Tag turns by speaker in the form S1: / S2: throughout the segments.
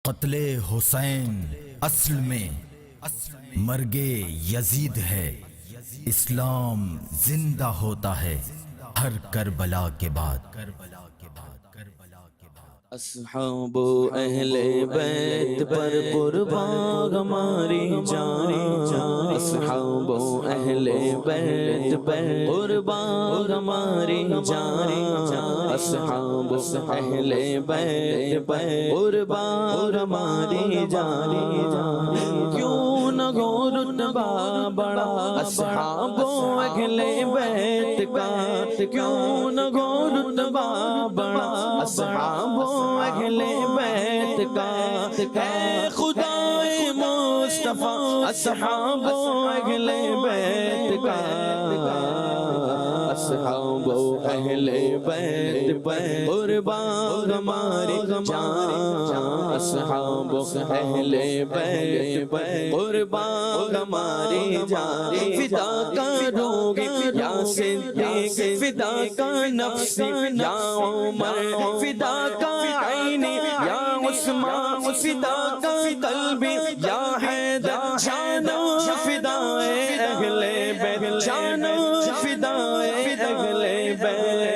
S1: قتل حسین اصل میں مرگ یزید ہے، اسلام زندہ ہوتا ہے ہر کربلا کے بعد۔
S2: اصحاب اہل بیت پر قربان ہماری جان، اصحاب اہل بیت پر قربان ہماری جان، اصحاب اہل بیت پر قربان ہماری جان۔ کیوں نہ ہو رتبہ بڑا اصحاب اہل بیت کا، کیوں نہ ہو رتبہ بڑا اصحاب اہل بیت کا، اے خدائے مصطفیٰ اصحاب اہل بیت کا، اصحاب اہل بیت پر قربان ہماری جان، اصحاب اہل بیت پر قربان ہماری جان۔ فدا کرو گے یا صدیق، فدا کا نفس یا عمر، فدا کا عینی یا عثمان، فدا کا قلبی یا حیدر، جانو فدائے اہل بیت، جانو فدائے اہل بیت،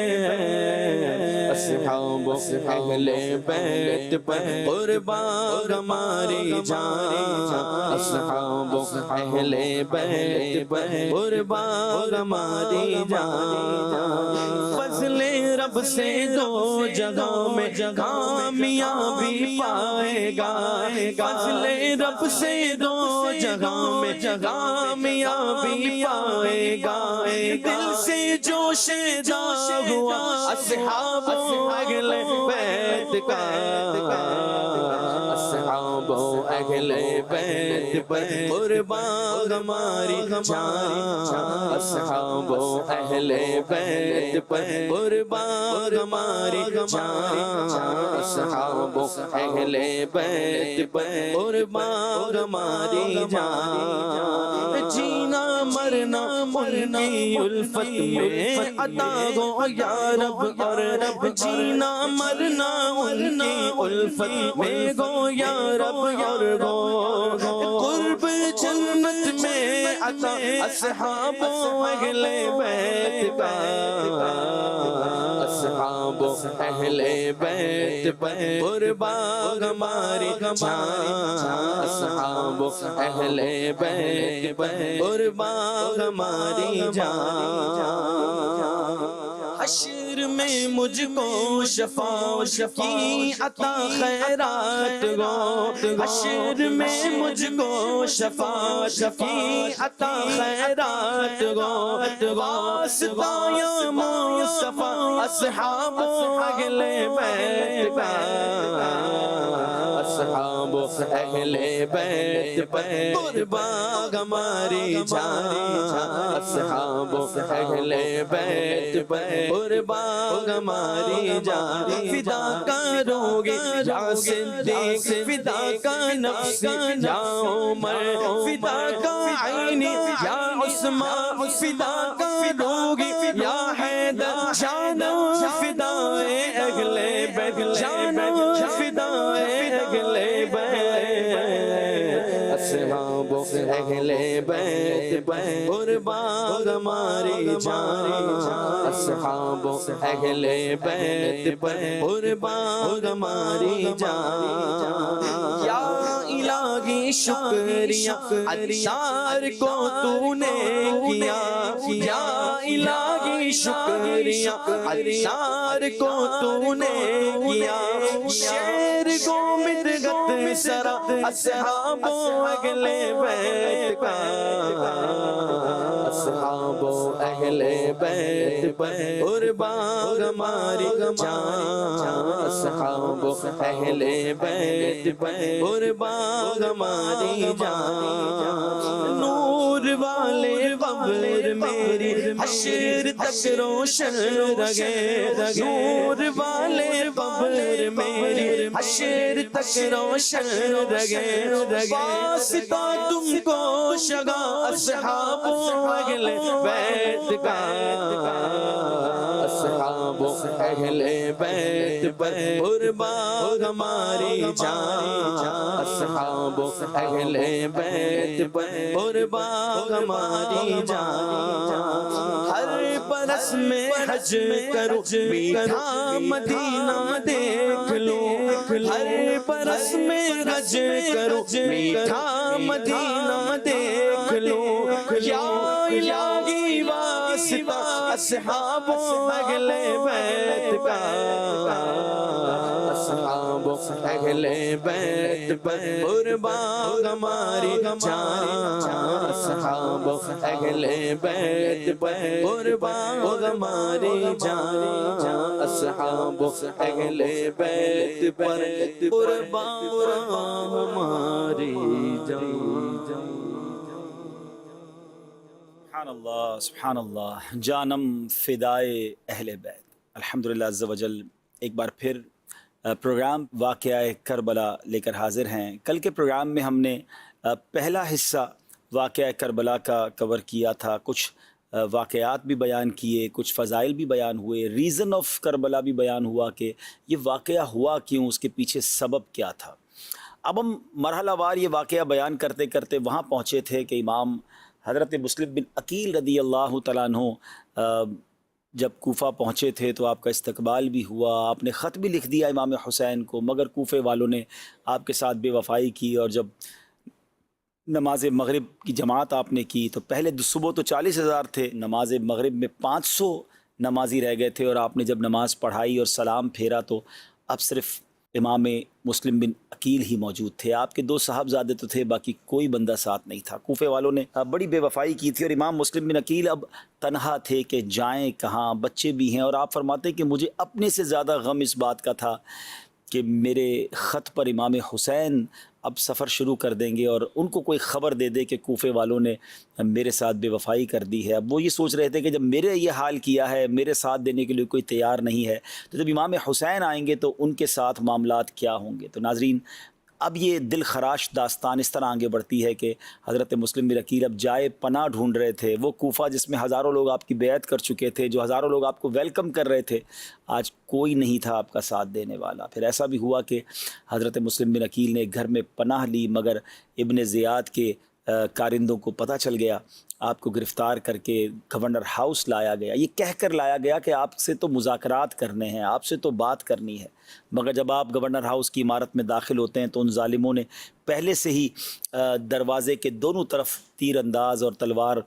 S2: اصحاب اہل بیت پر قربان ہماری جان، اصحاب اہل بیت پر قربان ہماری جان۔ فضل رب سے دو جگہوں میں کامیابی پائے گا، فضل رب سے دو جگہوں میں کامیابی پائے گا۔ دل سے جوش جا ہوا اصحاب اہل بیت کا، اصحاب اہل بیت پر قربان ہماری جان، اصحاب اہل بیت پر قربان ہماری جان، اصحاب اہل بیت پر قربان ہماری جان۔ جینا مرنا ان کی الفت میں عطا ہو یا رب، اور رب جینا مرنا ان کی الفت میں گو یا رب، اور گو قرب جنت میں عطا اصحاب اہل بیت کا، اصحاب اہل بیت پر قربان ہماری جان، اصحاب اہل بیت پر قربان ہماری جان۔ حشر میں مجھ کو شفاعت کی عطا خیرات گو، حشر میں مجھ کو شفاعت کی عطا خیرات گو، واسطہ یا مصطفیٰ اصحاب اہل بیت کا، اصحاب اہل بیت پر قربان ہماری جان، اصحاب اہل بیت پر قربان ہماری جان۔ فدا کرو گے یا صدیق، فدا کا نفس یا عمر، فدا کا عینی یا عثمان، فدا کرو گے یا حیدر، جانو فدائے اہل بیت، جانو فدائے اہل بیت، اصحاب اہل بیت پر قربان ہماری جان، اصحاب اہل بیت پر قربان ہماری جان۔ یا الہی شکریہ عطار کو تو نے کیا، یا الہی شکریہ عطار کو تو نے کیا، شیر گومد گت سرا اصحاب اہل بیت کا، اصحاب اہل بیت پر قربان ہماری جان، اصحاب اہل بیت پر قربان ہماری جان۔ نور والے قبر میری حشر تک روشن رہے، نور والے قبر میری حشر تک روشن رہے، واسطہ تم کو شگا اصحاب اہل بیت کا، اصحاب اہل بیت پر قربان ہماری جان، اصحاب اہل بیت پر قربان ہماری جان، ہر برس میں حج کرو میٹھا مدینہ دیکھ لو، ہر برس میں حج کرو میٹھا مدینہ دیکھ لو، یا الہی واسطہ اصحاب اہل بیت کا، اصحاب اہل بیت پر قربان ہماری جان، اصحاب اہل بیت پر قربان ہماری جان، اصحاب اہل بیت پر قربان ہماری جان۔
S3: سبحان اللہ سبحان اللہ، جانم فدائے اہل بیت۔ الحمدللہ عز و جل ایک بار پھر پروگرام واقعہ کربلا لے کر حاضر ہیں۔ کل کے پروگرام میں ہم نے پہلا حصہ واقعہ کربلا کا کور کیا تھا، کچھ واقعات بھی بیان کیے، کچھ فضائل بھی بیان ہوئے، ریزن آف کربلا بھی بیان ہوا کہ یہ واقعہ ہوا کیوں، اس کے پیچھے سبب کیا تھا۔ اب ہم مرحلہ وار یہ واقعہ بیان کرتے کرتے وہاں پہنچے تھے کہ امام حضرت مسلم بن عقیل رضی اللہ تعالیٰ عنہ جب کوفہ پہنچے تھے تو آپ کا استقبال بھی ہوا، آپ نے خط بھی لکھ دیا امام حسین کو، مگر کوفے والوں نے آپ کے ساتھ بے وفائی کی، اور جب نماز مغرب کی جماعت آپ نے کی تو پہلے صبح تو 40,000 تھے، نماز مغرب میں 500 نمازی رہ گئے تھے، اور آپ نے جب نماز پڑھائی اور سلام پھیرا تو اب صرف امام مسلم بن عقیل ہی موجود تھے، آپ کے 2 صاحبزادے تو تھے، باقی کوئی بندہ ساتھ نہیں تھا۔ کوفے والوں نے بڑی بے وفائی کی تھی، اور امام مسلم بن عقیل اب تنہا تھے کہ جائیں کہاں، بچے بھی ہیں، اور آپ فرماتے کہ مجھے اپنے سے زیادہ غم اس بات کا تھا کہ میرے خط پر امام حسین اب سفر شروع کر دیں گے اور ان کو کوئی خبر دے دے کہ کوفے والوں نے میرے ساتھ بے وفائی کر دی ہے۔ اب وہ یہ سوچ رہے تھے کہ جب میرے یہ حال کیا ہے، میرے ساتھ دینے کے لیے کوئی تیار نہیں ہے، تو جب امام حسین آئیں گے تو ان کے ساتھ معاملات کیا ہوں گے۔ تو ناظرین، اب یہ دل خراش داستان اس طرح آگے بڑھتی ہے کہ حضرت مسلم بن عقیل اب جائے پناہ ڈھونڈ رہے تھے۔ وہ کوفہ جس میں ہزاروں لوگ آپ کی بیعت کر چکے تھے، جو ہزاروں لوگ آپ کو ویلکم کر رہے تھے، آج کوئی نہیں تھا آپ کا ساتھ دینے والا۔ پھر ایسا بھی ہوا کہ حضرت مسلم بن عقیل نے گھر میں پناہ لی، مگر ابن زیاد کے کارندوں کو پتہ چل گیا، آپ کو گرفتار کر کے گورنر ہاؤس لایا گیا، یہ کہہ کر لایا گیا کہ آپ سے تو مذاکرات کرنے ہیں، آپ سے تو بات کرنی ہے، مگر جب آپ گورنر ہاؤس کی عمارت میں داخل ہوتے ہیں تو ان ظالموں نے پہلے سے ہی دروازے کے دونوں طرف تیر انداز اور تلوار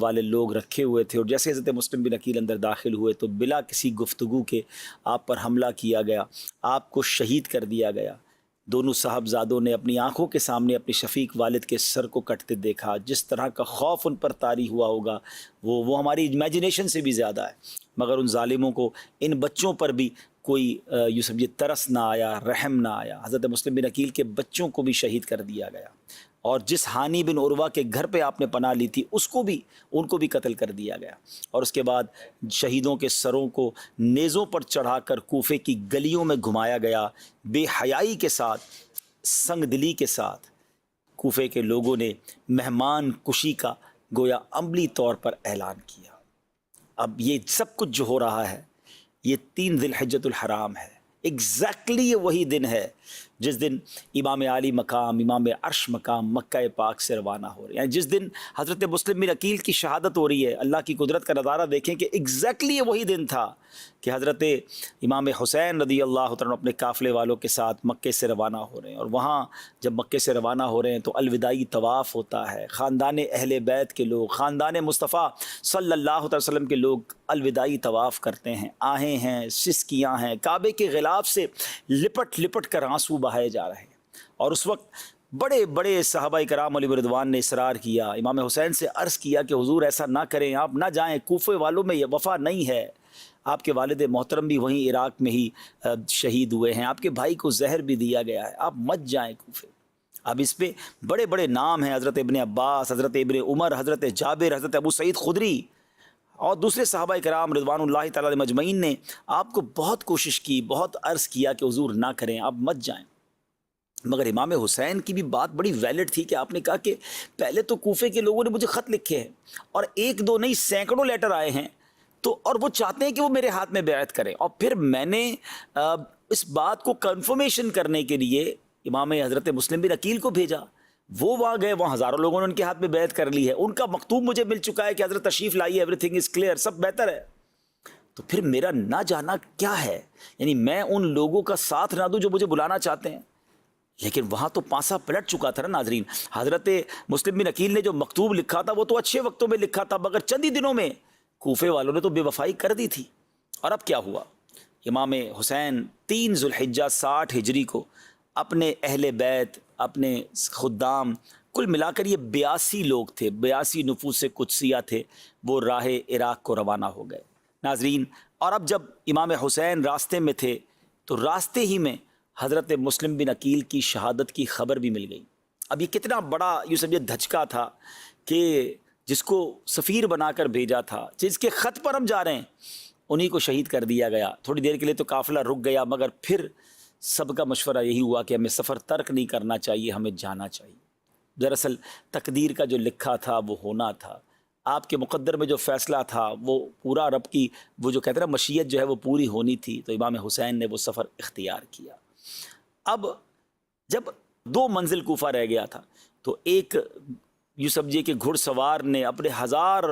S3: والے لوگ رکھے ہوئے تھے، اور جیسے حضرت مسلم بن عقیل اندر داخل ہوئے تو بلا کسی گفتگو کے آپ پر حملہ کیا گیا، آپ کو شہید کر دیا گیا۔ دونوں صاحبزادوں نے اپنی آنکھوں کے سامنے اپنے شفیق والد کے سر کو کٹتے دیکھا۔ جس طرح کا خوف ان پر طاری ہوا ہوگا وہ ہماری امیجنیشن سے بھی زیادہ ہے، مگر ان ظالموں کو ان بچوں پر بھی کوئی یوں سمجھے ترس نہ آیا، رحم نہ آیا۔ حضرت مسلم بن عقیل کے بچوں کو بھی شہید کر دیا گیا، اور جس ہانی بن عروہ کے گھر پہ آپ نے پناہ لی تھی ان کو بھی قتل کر دیا گیا، اور اس کے بعد شہیدوں کے سروں کو نیزوں پر چڑھا کر کوفے کی گلیوں میں گھمایا گیا۔ بے حیائی کے ساتھ، سنگ دلی کے ساتھ کوفے کے لوگوں نے مہمان کشی کا گویا عملی طور پر اعلان کیا۔ اب یہ سب کچھ جو ہو رہا ہے یہ 3 ذی الحجۃ الحرام ہے، ایگزیکٹلی یہ وہی دن ہے جس دن امام عالی مقام، امام عرش مقام مکہ پاک سے روانہ ہو رہے ہیں، یعنی جس دن حضرت مسلم بن عقیل کی شہادت ہو رہی ہے۔ اللہ کی قدرت کا نظارہ دیکھیں کہ ایگزیکٹلی یہ وہی دن تھا کہ حضرت امام حسین رضی اللہ عنہ اپنے قافلے والوں کے ساتھ مکے سے روانہ ہو رہے ہیں، اور وہاں جب مکے سے روانہ ہو رہے ہیں تو الوداعی طواف ہوتا ہے، خاندان اہل بیت کے لوگ، خاندان مصطفیٰ صلی اللہ علیہ وسلم کے لوگ الوداعی طواف کرتے ہیں، آہیں ہیں، سسکیاں ہیں، کعبے کے غلاف سے لپٹ لپٹ کر آنسو بہائے جا رہے ہیں۔ اور اس وقت بڑے بڑے صحابہ کرام علیہ رضوان نے اصرار کیا، امام حسین سے عرض کیا کہ حضور ایسا نہ کریں، آپ نہ جائیں، کوفے والوں میں یہ وفا نہیں ہے، آپ کے والد محترم بھی وہیں عراق میں ہی شہید ہوئے ہیں، آپ کے بھائی کو زہر بھی دیا گیا ہے، آپ مت جائیں کوفے۔ اب اس پہ بڑے بڑے نام ہیں، حضرت ابن عباس، حضرت ابن عمر، حضرت جابر، حضرت ابو سعید خدری اور دوسرے صحابہ کرام رضوان اللہ تعالیٰ علیہم مجمعین نے آپ کو بہت کوشش کی، بہت عرض کیا کہ حضور نہ کریں، آپ مت جائیں۔ مگر امام حسین کی بھی بات بڑی ویلڈ تھی کہ آپ نے کہا کہ پہلے تو کوفے کے لوگوں نے مجھے خط لکھے ہیں اور ایک دو نہیں سینکڑوں لیٹر آئے ہیں، تو اور وہ چاہتے ہیں کہ وہ میرے ہاتھ میں بیعت کریں، اور پھر میں نے اس بات کو کنفرمیشن کرنے کے لیے امام حضرت مسلم بن عقیل کو بھیجا، وہ وہاں گئے، وہاں ہزاروں لوگوں نے ان کے ہاتھ میں بیعت کر لی ہے، ان کا مکتوب مجھے مل چکا ہے کہ حضرت تشریف لائیے، ایوری تھنگ از کلیئر، سب بہتر ہے۔ تو پھر میرا نہ جانا کیا ہے؟ یعنی میں ان لوگوں کا ساتھ نہ دوں جو مجھے بلانا چاہتے ہیں؟ لیکن وہاں تو پانسا پلٹ چکا تھا نا ناظرین۔ حضرت مسلم بن عقیل نے جو مکتوب لکھا تھا وہ تو اچھے وقتوں میں لکھا تھا، مگر چند ہی دنوں میں کوفے والوں نے تو بے وفائی کر دی تھی۔ اور اب کیا ہوا؟ امام حسین 3 ذوالحجہ 60 ہجری کو اپنے اہل بیت، اپنے خدام، کل ملا کر یہ 82 لوگ تھے، 82 نفوس قدسیہ تھے، وہ راہ عراق کو روانہ ہو گئے ناظرین۔ اور اب جب امام حسین راستے میں تھے تو راستے ہی میں حضرت مسلم بن عقیل کی شہادت کی خبر بھی مل گئی۔ اب یہ کتنا بڑا یوں سمجھے دھچکا تھا کہ جس کو سفیر بنا کر بھیجا تھا، جس کے خط پر ہم جا رہے ہیں، انہی کو شہید کر دیا گیا۔ تھوڑی دیر کے لیے تو قافلہ رک گیا، مگر پھر سب کا مشورہ یہی ہوا کہ ہمیں سفر ترک نہیں کرنا چاہیے، ہمیں جانا چاہیے۔ دراصل تقدیر کا جو لکھا تھا وہ ہونا تھا، آپ کے مقدر میں جو فیصلہ تھا وہ پورا، رب کی وہ جو کہتے ہیں نا مشیت جو ہے وہ پوری ہونی تھی، تو امام حسین نے وہ سفر اختیار کیا۔ اب جب 2 منزل کوفہ رہ گیا تھا تو ایک یوں سمجھیے کہ گھڑ سوار نے اپنے 1000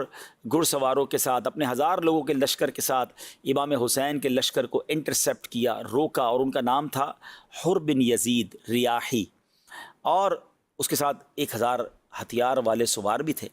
S3: گھڑ سواروں کے ساتھ، اپنے 1000 لوگوں کے لشکر کے ساتھ امام حسین کے لشکر کو انٹرسیپٹ کیا، روکا، اور ان کا نام تھا حر بن یزید ریاحی، اور اس کے ساتھ 1000 ہتھیار والے سوار بھی تھے۔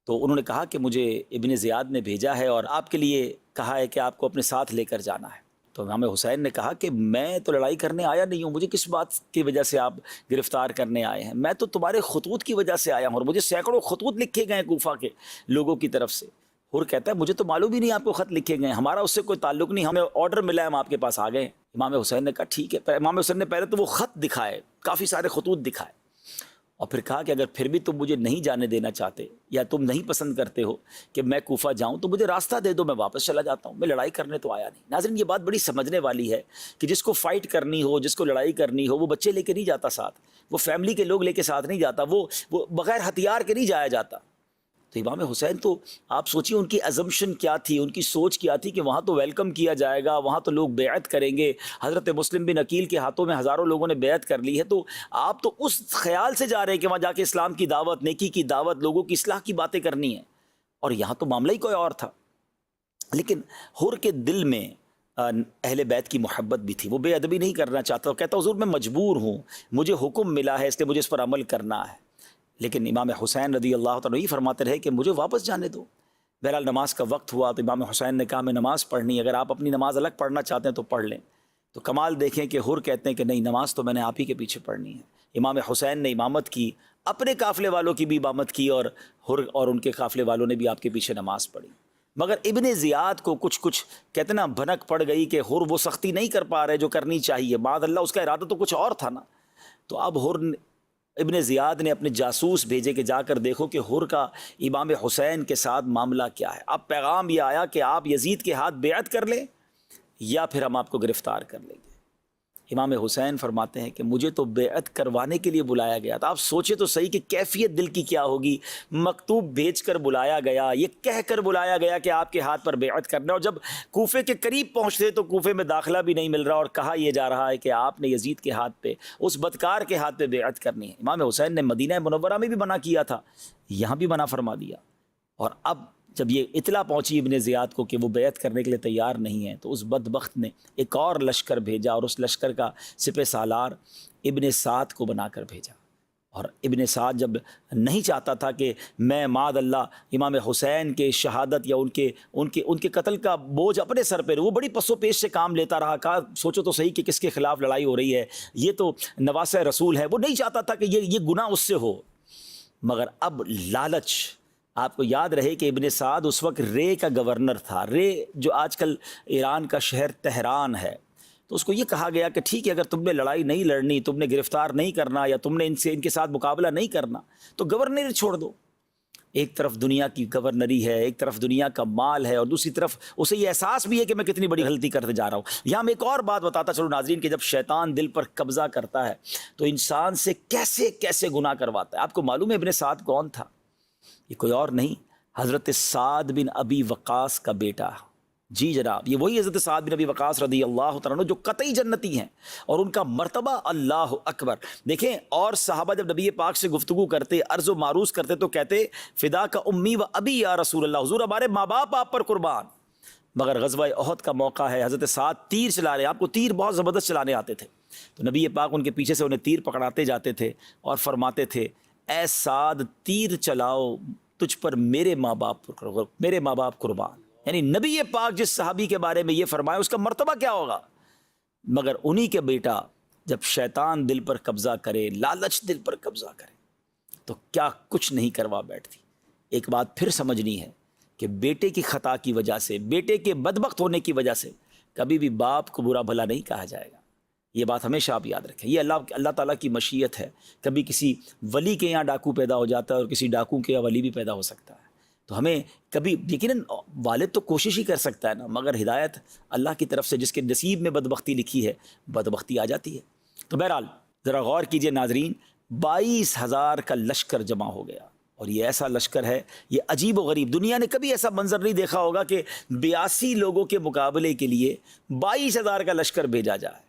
S3: تو انہوں نے کہا کہ مجھے ابن زیاد نے بھیجا ہے اور آپ کے لیے کہا ہے کہ آپ کو اپنے ساتھ لے کر جانا ہے۔ تو امام حسین نے کہا کہ میں تو لڑائی کرنے آیا نہیں ہوں، مجھے کس بات کی وجہ سے آپ گرفتار کرنے آئے ہیں؟ میں تو تمہارے خطوط کی وجہ سے آیا ہوں، اور مجھے سینکڑوں خطوط لکھے گئے ہیں کوفہ کے لوگوں کی طرف سے۔ حر کہتا ہے مجھے تو معلوم ہی نہیں آپ کو خط لکھے گئے ہیں، ہمارا اس سے کوئی تعلق نہیں، ہمیں آرڈر ملا ہے، ہم آپ کے پاس آ گئے۔ امام حسین نے کہا ٹھیک ہے۔ امام حسین نے پہلے تو وہ خط دکھائے، کافی سارے خطوط دکھائے، اور پھر کہا کہ اگر پھر بھی تم مجھے نہیں جانے دینا چاہتے یا تم نہیں پسند کرتے ہو کہ میں کوفہ جاؤں تو مجھے راستہ دے دو، میں واپس چلا جاتا ہوں، میں لڑائی کرنے تو آیا نہیں۔ ناظرین یہ بات بڑی سمجھنے والی ہے کہ جس کو فائٹ کرنی ہو، جس کو لڑائی کرنی ہو، وہ بچے لے کے نہیں جاتا ساتھ، وہ فیملی کے لوگ لے کے ساتھ نہیں جاتا، وہ بغیر ہتھیار کے نہیں جایا جاتا۔ تو امام حسین تو آپ سوچیے ان کی ازمپشن کیا تھی، ان کی سوچ کیا تھی کہ وہاں تو ویلکم کیا جائے گا، وہاں تو لوگ بیعت کریں گے، حضرت مسلم بن عقیل کے ہاتھوں میں ہزاروں لوگوں نے بیعت کر لی ہے، تو آپ تو اس خیال سے جا رہے ہیں کہ وہاں جا کے اسلام کی دعوت، نیکی کی دعوت، لوگوں کی اصلاح کی باتیں کرنی ہیں، اور یہاں تو معاملہ ہی کوئی اور تھا۔ لیکن حر کے دل میں اہل بیت کی محبت بھی تھی، وہ بے ادبی نہیں کرنا چاہتا، وہ کہتا حضور میں مجبور ہوں، مجھے حکم ملا ہے، اس لیے مجھے اس پر عمل کرنا ہے۔ لیکن امام حسین رضی اللہ تعالیٰ یہ فرماتے رہے کہ مجھے واپس جانے دو۔ بہرحال نماز کا وقت ہوا تو امام حسین نے کہا میں نماز پڑھنی، اگر آپ اپنی نماز الگ پڑھنا چاہتے ہیں تو پڑھ لیں۔ تو کمال دیکھیں کہ حر کہتے ہیں کہ نہیں، نماز تو میں نے آپ ہی کے پیچھے پڑھنی ہے۔ امام حسین نے امامت کی، اپنے قافلے والوں کی بھی امامت کی، اور حر اور ان کے قافلے والوں نے بھی آپ کے پیچھے نماز پڑھی۔ مگر ابن زیاد کو کچھ کہتے نا بھنک پڑ گئی کہ حر وہ سختی نہیں کر پا رہے جو کرنی چاہیے، معاذ اللہ اس کا ارادہ تو کچھ اور تھا نا۔ تو اب حر ابن زیاد نے اپنے جاسوس بھیجے کہ جا کر دیکھو کہ حر کا امام حسین کے ساتھ معاملہ کیا ہے۔ اب پیغام یہ آیا کہ آپ یزید کے ہاتھ بیعت کر لیں یا پھر ہم آپ کو گرفتار کر لیں گے۔ امام حسین فرماتے ہیں کہ مجھے تو بیعت کروانے کے لیے بلایا گیا تھا۔ آپ سوچے تو صحیح کہ کیفیت دل کی کیا ہوگی، مکتوب بھیج کر بلایا گیا، یہ کہہ کر بلایا گیا کہ آپ کے ہاتھ پر بیعت کرنا، اور جب کوفے کے قریب پہنچتے تو کوفے میں داخلہ بھی نہیں مل رہا، اور کہا یہ جا رہا ہے کہ آپ نے یزید کے ہاتھ پہ، اس بدکار کے ہاتھ پہ بیعت کرنی ہے۔ امام حسین نے مدینہ منورہ میں بھی منع کیا تھا، یہاں بھی منع فرما دیا۔ اور اب جب یہ اطلاع پہنچی ابن زیاد کو کہ وہ بیعت کرنے کے لیے تیار نہیں ہیں، تو اس بدبخت نے ایک اور لشکر بھیجا، اور اس لشکر کا سپہ سالار ابن سعد کو بنا کر بھیجا۔ اور ابن سعد جب نہیں چاہتا تھا کہ میں معاذ اللہ امام حسین کے شہادت یا ان کے قتل کا بوجھ اپنے سر پہ، وہ بڑی پس و پیش سے کام لیتا رہا، کہا سوچو تو صحیح کہ کس کے خلاف لڑائی ہو رہی ہے، یہ تو نواسہ رسول ہے، وہ نہیں چاہتا تھا کہ یہ گناہ اس سے ہو۔ مگر اب لالچ، آپ کو یاد رہے کہ ابن سعد اس وقت رے کا گورنر تھا، رے جو آج کل ایران کا شہر تہران ہے، تو اس کو یہ کہا گیا کہ ٹھیک ہے اگر تم نے لڑائی نہیں لڑنی، تم نے گرفتار نہیں کرنا یا تم نے ان کے ساتھ مقابلہ نہیں کرنا تو گورنر چھوڑ دو۔ ایک طرف دنیا کی گورنری ہے، ایک طرف دنیا کا مال ہے، اور دوسری طرف اسے یہ احساس بھی ہے کہ میں کتنی بڑی غلطی کرتے جا رہا ہوں۔ یہاں میں ایک اور بات بتاتا چلوں ناظرین کہ جب شیطان دل پر قبضہ کرتا ہے تو انسان سے کیسے کیسے گناہ کرواتا ہے۔ آپ کو معلوم ہے ابن سعد کون تھا؟ یہ کوئی اور نہیں، حضرت سعد بن ابی وقاص کا بیٹا۔ جی جناب، یہ وہی حضرت سعد بن ابی وقاص رضی اللہ تعالیٰ عنہ جو قطعی جنتی ہیں، اور ان کا مرتبہ اللہ اکبر۔ دیکھیں اور صحابہ جب نبی پاک سے گفتگو کرتے، عرض و معروض کرتے تو کہتے فدا کا امی و ابی یا رسول اللہ، حضور ہمارے ماں باپ آپ پر قربان۔ مگر غزوہ احد کا موقع ہے، حضرت سعد تیر چلا رہے ہیں، آپ کو تیر بہت زبردست چلانے آتے تھے، تو نبی پاک ان کے پیچھے سے انہیں تیر پکڑاتے جاتے تھے اور فرماتے تھے اے سعد تیر چلاؤ، تجھ پر میرے ماں باپ قربان۔ یعنی نبی پاک جس صحابی کے بارے میں یہ فرمایا اس کا مرتبہ کیا ہوگا۔ مگر انہی کے بیٹا جب شیطان دل پر قبضہ کرے، لالچ دل پر قبضہ کرے تو کیا کچھ نہیں کروا بیٹھتی۔ ایک بات پھر سمجھنی ہے کہ بیٹے کی خطا کی وجہ سے، بیٹے کے بدبخت ہونے کی وجہ سے کبھی بھی باپ کو برا بھلا نہیں کہا جائے گا۔ یہ بات ہمیشہ آپ یاد رکھیں، یہ اللہ تعالیٰ کی مشیت ہے۔ کبھی کسی ولی کے یہاں ڈاکو پیدا ہو جاتا ہے اور کسی ڈاکو کے یہاں ولی بھی پیدا ہو سکتا ہے، تو ہمیں کبھی یقیناً والد تو کوشش ہی کر سکتا ہے نا، مگر ہدایت اللہ کی طرف سے، جس کے نصیب میں بدبختی لکھی ہے بدبختی آ جاتی ہے۔ تو بہرحال ذرا غور کیجئے ناظرین، 22,000 کا لشکر جمع ہو گیا، اور یہ ایسا لشکر ہے، یہ عجیب و غریب، دنیا نے کبھی ایسا منظر نہیں دیکھا ہوگا کہ 82 لوگوں کے مقابلے کے لیے 22,000 کا لشکر بھیجا جائے۔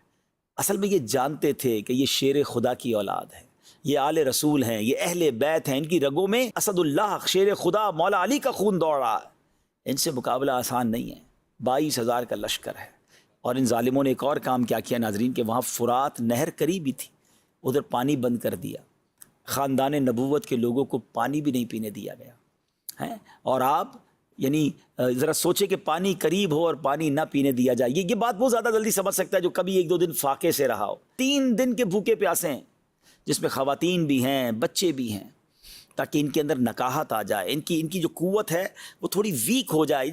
S3: اصل میں یہ جانتے تھے کہ یہ شیر خدا کی اولاد ہے، یہ آل رسول ہیں، یہ اہل بیت ہیں، ان کی رگوں میں اسد اللہ شیر خدا مولا علی کا خون دوڑ رہا ہے، ان سے مقابلہ آسان نہیں ہے۔ 22,000 کا لشکر ہے، اور ان ظالموں نے ایک اور کام کیا ناظرین کہ وہاں فرات نہر قریب ہی تھی، ادھر پانی بند کر دیا، خاندان نبوت کے لوگوں کو پانی بھی نہیں پینے دیا گیا ہے۔ اور آپ یعنی ذرا سوچے کہ پانی قریب ہو اور پانی نہ پینے دیا جائے، یہ بات بہت زیادہ جلدی سمجھ سکتا ہے جو کبھی 1-2 دن فاقے سے رہا ہو۔ 3 دن کے بھوکے پیاسے ہیں، جس میں خواتین بھی ہیں، بچے بھی ہیں، تاکہ ان کے اندر نکاحت آ جائے، ان کی جو قوت ہے وہ تھوڑی ویک ہو جائے،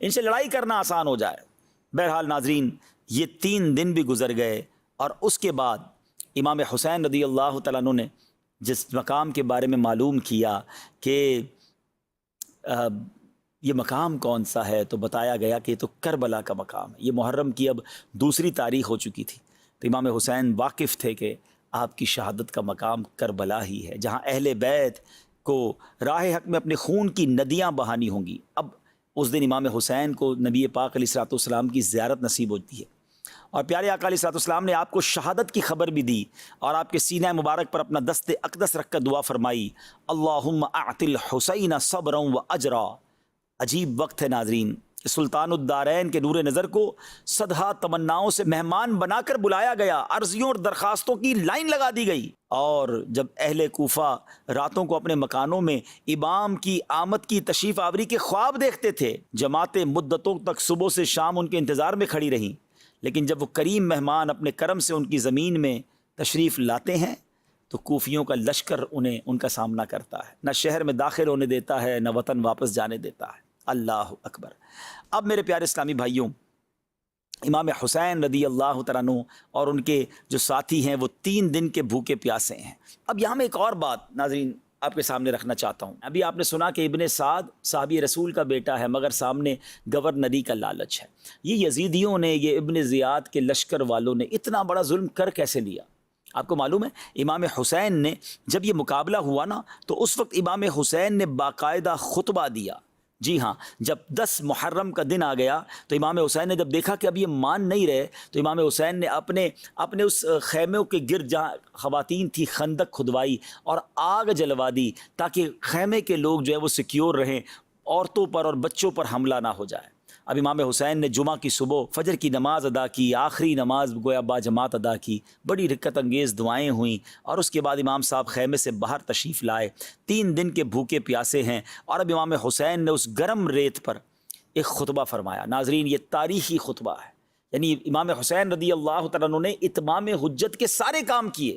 S3: ان سے لڑائی کرنا آسان ہو جائے۔ بہرحال ناظرین یہ 3 دن بھی گزر گئے، اور اس کے بعد امام حسین رضی اللہ تعالیٰ عنہ نے جس مقام کے بارے میں معلوم کیا کہ یہ مقام کون سا ہے، تو بتایا گیا کہ یہ تو کربلا کا مقام ہے۔ یہ محرم کی اب 2 تاریخ ہو چکی تھی، تو امام حسین واقف تھے کہ آپ کی شہادت کا مقام کربلا ہی ہے، جہاں اہل بیت کو راہ حق میں اپنے خون کی ندیاں بہانی ہوں گی۔ اب اس دن امام حسین کو نبی پاک علیہ الصلوۃ والسلام کی زیارت نصیب ہوتی ہے، اور پیارے آقا علیہ الصلوۃ والسلام نے آپ کو شہادت کی خبر بھی دی، اور آپ کے سینہ مبارک پر اپنا دست اقدس رکھ کر دعا فرمائی، اللہم اعط الحسین صبرا و اجرا۔ عجیب وقت ہے ناظرین، سلطان الدارین کے نور نظر کو صدہا تمناؤں سے مہمان بنا کر بلایا گیا، عرضیوں اور درخواستوں کی لائن لگا دی گئی، اور جب اہل کوفہ راتوں کو اپنے مکانوں میں امام کی آمد کی تشریف آوری کے خواب دیکھتے تھے، جماعتیں مدتوں تک صبح سے شام ان کے انتظار میں کھڑی رہیں، لیکن جب وہ کریم مہمان اپنے کرم سے ان کی زمین میں تشریف لاتے ہیں تو کوفیوں کا لشکر انہیں ان کا سامنا کرتا ہے، نہ شہر میں داخل ہونے دیتا ہے، نہ وطن واپس جانے دیتا ہے۔ اللہ اکبر۔ اب میرے پیارے اسلامی بھائیوں، امام حسین رضی اللہ تعالیٰ عنہ اور ان کے جو ساتھی ہیں وہ 3 دن کے بھوکے پیاسے ہیں۔ اب یہاں میں ایک اور بات ناظرین آپ کے سامنے رکھنا چاہتا ہوں۔ ابھی آپ نے سنا کہ ابن سعد صحابی رسول کا بیٹا ہے، مگر سامنے گورنری کا لالچ ہے۔ یہ یزیدیوں نے، یہ ابن زیاد کے لشکر والوں نے اتنا بڑا ظلم کر کیسے لیا؟ آپ کو معلوم ہے امام حسین نے جب یہ مقابلہ ہوا نا، تو اس وقت امام حسین نے باقاعدہ خطبہ دیا۔ جی ہاں، جب 10 محرم کا دن آ گیا تو امام حسین نے جب دیکھا کہ اب یہ مان نہیں رہے، تو امام حسین نے اپنے اس خیموں کے گرد جہاں خواتین تھی خندق کھدوائی اور آگ جلوا دی، تاکہ خیمے کے لوگ جو ہے وہ سیکیور رہیں، عورتوں پر اور بچوں پر حملہ نہ ہو جائے۔ اب امام حسین نے جمعہ کی صبح فجر کی نماز ادا کی، آخری نماز گویا با جماعت ادا کی، بڑی رکت انگیز دعائیں ہوئیں، اور اس کے بعد امام صاحب خیمے سے باہر تشریف لائے۔ 3 دن کے بھوکے پیاسے ہیں، اور اب امام حسین نے اس گرم ریت پر ایک خطبہ فرمایا۔ ناظرین یہ تاریخی خطبہ ہے، یعنی امام حسین رضی اللہ تعالیٰ عنہ نے اتمام حجت کے سارے کام کیے،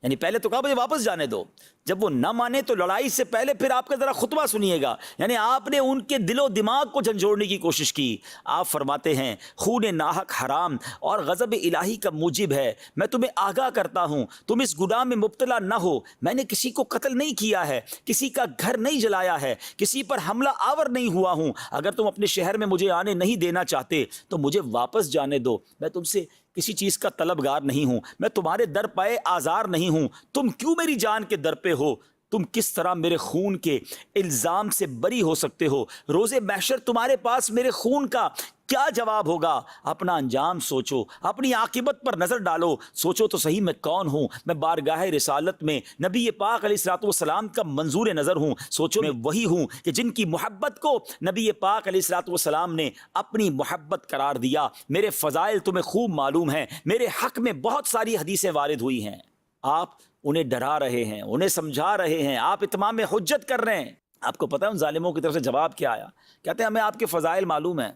S3: یعنی پہلے تو کہا مجھے واپس جانے دو، جب وہ نہ مانے تو لڑائی سے پہلے پھر آپ کا ذرا خطبہ سنیے گا، یعنی آپ نے ان کے دل و دماغ کو جھنجھوڑنے کی کوشش کی۔ آپ فرماتے ہیں خون ناحق حرام اور غضب الہی کا موجب ہے، میں تمہیں آگاہ کرتا ہوں تم اس گناہ میں مبتلا نہ ہو، میں نے کسی کو قتل نہیں کیا ہے، کسی کا گھر نہیں جلایا ہے، کسی پر حملہ آور نہیں ہوا ہوں، اگر تم اپنے شہر میں مجھے آنے نہیں دینا چاہتے تو مجھے واپس جانے دو، میں تم سے کسی چیز کا طلبگار نہیں ہوں، میں تمہارے در پائے آزار نہیں ہوں، تم کیوں میری جان کے در پہ ہو؟ تم کس طرح میرے خون کے الزام سے بری ہو سکتے ہو؟ روز محشر تمہارے پاس میرے خون کا کیا جواب ہوگا؟ اپنا انجام سوچو، اپنی عاقبت پر نظر ڈالو، سوچو تو صحیح میں کون ہوں؟ میں بارگاہ رسالت میں نبی پاک علیہ الصلوۃ والسلام کا منظور نظر ہوں، سوچو میں وہی ہوں کہ جن کی محبت کو نبی پاک علیہ الصلوۃ والسلام نے اپنی محبت قرار دیا۔ میرے فضائل تمہیں خوب معلوم ہیں، میرے حق میں بہت ساری حدیثیں وارد ہوئی ہیں، آپ انہیں ڈرا رہے ہیں، انہیں سمجھا رہے ہیں، آپ اتمام حجت کر رہے ہیں۔ آپ کو پتہ ہے ان ظالموں کی طرف سے جواب کیا آیا؟ کہتے ہیں ہمیں آپ کے فضائل معلوم ہیں،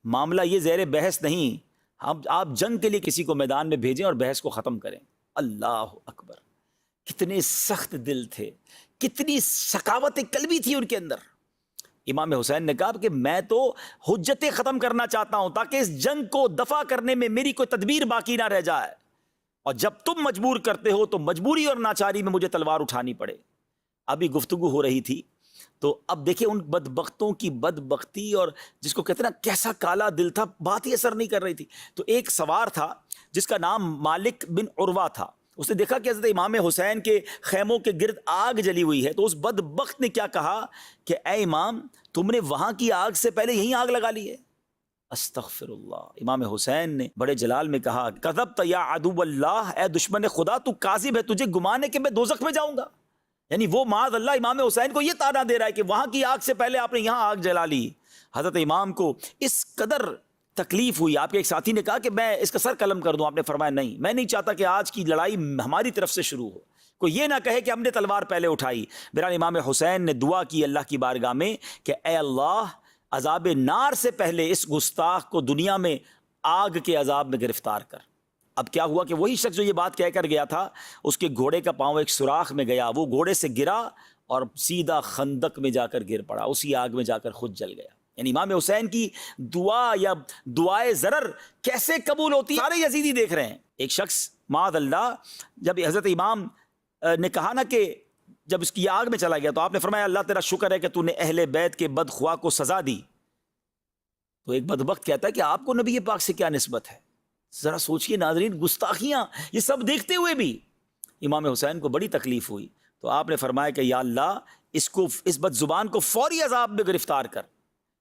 S3: معاملہ یہ زیر بحث نہیں، آپ جنگ کے لیے کسی کو میدان میں بھیجیں اور بحث کو ختم کریں۔ اللہ اکبر، کتنے سخت دل تھے، کتنی سخاوت قلبی تھی ان کے اندر۔ امام حسین نے کہا کہ میں تو حجتیں ختم کرنا چاہتا ہوں تاکہ اس جنگ کو دفع کرنے میں میری کوئی تدبیر باقی نہ رہ جائے، اور جب تم مجبور کرتے ہو تو مجبوری اور ناچاری میں مجھے تلوار اٹھانی پڑے۔ ابھی گفتگو ہو رہی تھی تو اب دیکھیں ان بدبختوں کی بدبختی، اور جس کو کہتے ہیں نا کیسا کالا دل تھا، بات ہی اثر نہیں کر رہی تھی۔ تو ایک سوار تھا جس کا نام مالک بن عروہ تھا، اس نے دیکھا کہ حضرت امام حسین کے خیموں کے گرد آگ جلی ہوئی ہے، تو اس بدبخت نے کیا کہا کہ اے امام تم نے وہاں کی آگ سے پہلے یہیں آگ لگا لی ہے۔ استغفر اللہ۔ امام حسین نے بڑے جلال میں کہا کذبت یا عدو اللہ، اے دشمن خدا تو کاذب ہے، تجھے گمان ہے کہ میں دوزخ میں جاؤں گا۔ یعنی وہ معاذ اللہ امام حسین کو یہ طعنہ دے رہا ہے کہ وہاں کی آگ سے پہلے آپ نے یہاں آگ جلا لی۔ حضرت امام کو اس قدر تکلیف ہوئی، آپ کے ایک ساتھی نے کہا کہ میں اس کا سر قلم کر دوں، آپ نے فرمایا نہیں، میں نہیں چاہتا کہ آج کی لڑائی ہماری طرف سے شروع ہو، کوئی یہ نہ کہے کہ ہم نے تلوار پہلے اٹھائی۔ بہرحال امام حسین نے دعا کی اللہ کی بارگاہ میں کہ اے اللہ عذاب نار سے پہلے اس گستاخ کو دنیا میں آگ کے عذاب میں گرفتار کر۔ اب کیا ہوا کہ وہی شخص جو یہ بات کہہ کر گیا تھا، اس کے گھوڑے کا پاؤں ایک سوراخ میں گیا، وہ گھوڑے سے گرا اور سیدھا خندق میں جا کر گر پڑا، اسی آگ میں جا کر خود جل گیا۔ یعنی امام حسین کی دعا یا دعائے ضرر کیسے قبول ہوتی، سارے یزیدی دیکھ رہے ہیں۔ ایک شخص معاذ اللہ جب حضرت امام نے کہا نا کہ جب اس کی آگ میں چلا گیا تو آپ نے فرمایا اللہ تیرا شکر ہے کہ تو نے اہل بیت کے بدخواہ کو سزا دی۔ تو ایک بدبخت کہتا ہے کہ آپ کو نبی پاک سے کیا نسبت ہے؟ ذرا سوچئے ناظرین، گستاخیاں یہ سب دیکھتے ہوئے بھی امام حسین کو بڑی تکلیف ہوئی، تو آپ نے فرمایا کہ یا اللہ اس بد زبان کو فوری عذاب میں گرفتار کر۔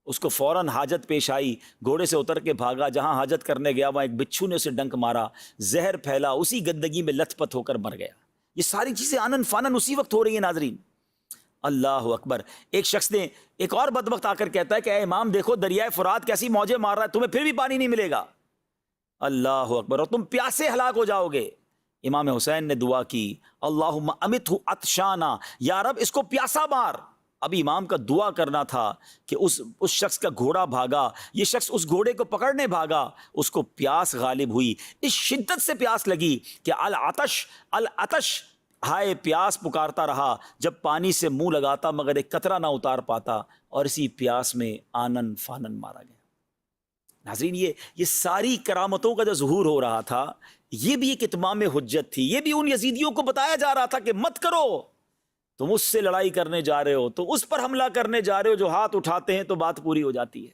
S3: اس کو فوراً حاجت پیش آئی، گھوڑے سے اتر کے بھاگا، جہاں حاجت کرنے گیا وہاں ایک بچھو نے اسے ڈنک مارا، زہر پھیلا، اسی گندگی میں لت پت ہو کر مر گیا۔ یہ ساری چیزیں آنن فانن اسی وقت ہو رہی ہیں ناظرین۔ اللہ اکبر۔ ایک شخص نے ایک اور بدبخت آ کر کہتا ہے کہ اے امام دیکھو دریائے فرات کیسی موجیں مار رہا ہے، تمہیں پھر بھی پانی نہیں ملے گا۔ اللہ اکبر، اور تم پیاسے ہلاک ہو جاؤ گے۔ امام حسین نے دعا کی اللہم امتہ عطشانا، یا رب اس کو پیاسا مار۔ ابھی امام کا دعا کرنا تھا کہ اس شخص کا گھوڑا بھاگا، یہ شخص اس گھوڑے کو پکڑنے بھاگا، اس کو پیاس غالب ہوئی، اس شدت سے پیاس لگی کہ العطش العطش، ہائے پیاس پکارتا رہا، جب پانی سے منہ لگاتا مگر ایک قطرہ نہ اتار پاتا، اور اسی پیاس میں آنن فانن مارا گیا۔ ناظرین یہ ساری کرامتوں کا جو ظہور ہو رہا تھا، یہ بھی ایک اتمام حجت تھی، یہ بھی ان یزیدیوں کو بتایا جا رہا تھا کہ مت کرو، تم اس سے لڑائی کرنے جا رہے ہو، تو اس پر حملہ کرنے جا رہے ہو، جو ہاتھ اٹھاتے ہیں تو بات پوری ہو جاتی ہے،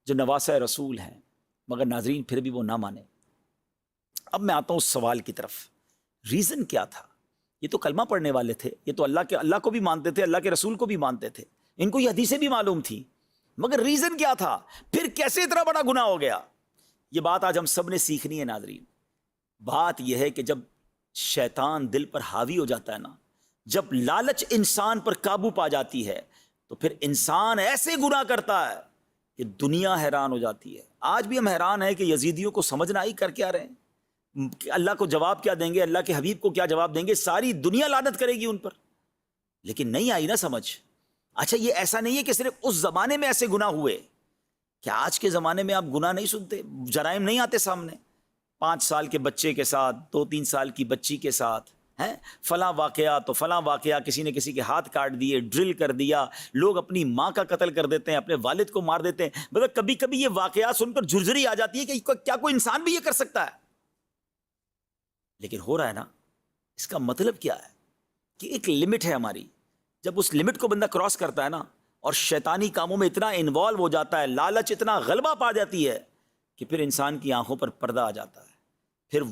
S3: جو نواسہ رسول ہیں۔ مگر ناظرین پھر بھی وہ نہ مانے۔ اب میں آتا ہوں اس سوال کی طرف، ریزن کیا تھا؟ یہ تو کلمہ پڑھنے والے تھے، یہ تو اللہ کو بھی مانتے تھے، اللہ کے رسول کو بھی مانتے تھے، ان کو یہ حدیثیں بھی معلوم تھی، مگر ریزن کیا تھا؟ پھر کیسے اتنا بڑا گناہ ہو گیا؟ یہ بات آج ہم سب نے سیکھنی ہے ناظرین۔ بات یہ ہے کہ جب شیطان دل پر حاوی ہو جاتا ہے نا، جب لالچ انسان پر قابو پا جاتی ہے، تو پھر انسان ایسے گناہ کرتا ہے کہ دنیا حیران ہو جاتی ہے۔ آج بھی ہم حیران ہیں کہ یزیدیوں کو سمجھ نہ آئی کر کیا رہے ہیں، کہ اللہ کو جواب کیا دیں گے، اللہ کے حبیب کو کیا جواب دیں گے، ساری دنیا لعنت کرے گی ان پر، لیکن نہیں آئی نا سمجھ۔ اچھا یہ ایسا نہیں ہے کہ صرف اس زمانے میں ایسے گناہ ہوئے، کہ آج کے زمانے میں آپ گناہ نہیں سنتے، جرائم نہیں آتے سامنے، 5 سال کے بچے کے ساتھ، 2-3 سال کی بچی کے ساتھ، ہیں فلاں واقعہ تو فلاں واقعہ، کسی نے کسی کے ہاتھ کاٹ دیے، ڈرل کر دیا، لوگ اپنی ماں کا قتل کر دیتے ہیں، اپنے والد کو مار دیتے ہیں. مطلب کبھی کبھی یہ واقعات سن کر جھرجھری آ جاتی ہے کہ کیا کوئی انسان بھی یہ کر سکتا ہے؟ لیکن ہو رہا ہے نا. اس کا مطلب کیا ہے کہ ایک لمٹ ہے ہماری. جب اس لمٹ کو بندہ کراس کرتا ہے نا اور شیطانی کاموں میں اتنا انوالو ہو جاتا ہے، لالچ اتنا غلبہ پا جاتی ہے کہ پھر انسان کی آنکھوں پر پردہ آ جاتا ہے. پھر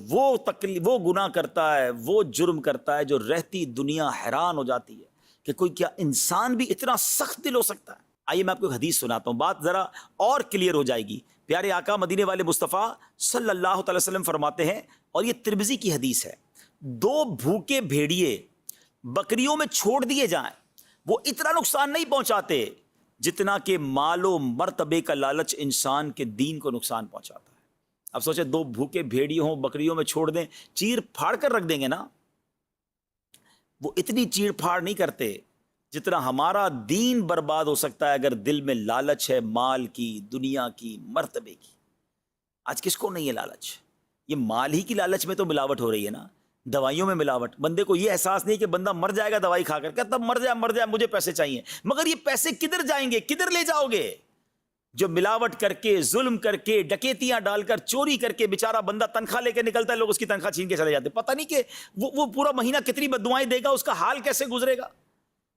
S3: وہ گناہ کرتا ہے، وہ جرم کرتا ہے جو رہتی دنیا حیران ہو جاتی ہے کہ کوئی کیا انسان بھی اتنا سخت دل ہو سکتا ہے. آئیے میں آپ کو ایک حدیث سناتا ہوں، بات ذرا اور کلیئر ہو جائے گی. پیارے آقا مدینے والے مصطفیٰ صلی اللہ تعالی وسلم فرماتے ہیں، اور یہ ترمذی کی حدیث ہے، 2 بھوکے بھیڑیے بکریوں میں چھوڑ دیے جائیں، وہ اتنا نقصان نہیں پہنچاتے جتنا کہ مال و مرتبے کا لالچ انسان کے دین کو نقصان پہنچاتا ہے. اب سوچیں 2 بھوکے بھیڑیے ہوں بکریوں میں چھوڑ دیں، چیر پھاڑ کر رکھ دیں گے نا. وہ اتنی چیر پھاڑ نہیں کرتے جتنا ہمارا دین برباد ہو سکتا ہے اگر دل میں لالچ ہے، مال کی، دنیا کی، مرتبے کی. آج کس کو نہیں ہے لالچ؟ یہ مال ہی کی لالچ میں تو ملاوٹ ہو رہی ہے نا، دوائیوں میں ملاوٹ. بندے کو یہ احساس نہیں کہ بندہ مر جائے گا دوائی کھا کر، کہتا مر جائے مجھے پیسے چاہیے. مگر یہ پیسے کدھر جائیں گے، کدھر لے جاؤ گے؟ جو ملاوٹ کر کے، ظلم کر کے، ڈکیتیاں ڈال کر، چوری کر کے بیچارہ بندہ تنخواہ لے کے نکلتا ہے، لوگ اس کی تنخواہ چھین کے چلے جاتے. پتہ نہیں کہ وہ پورا مہینہ کتنی بددعائیں دے گا، اس کا حال کیسے گزرے گا.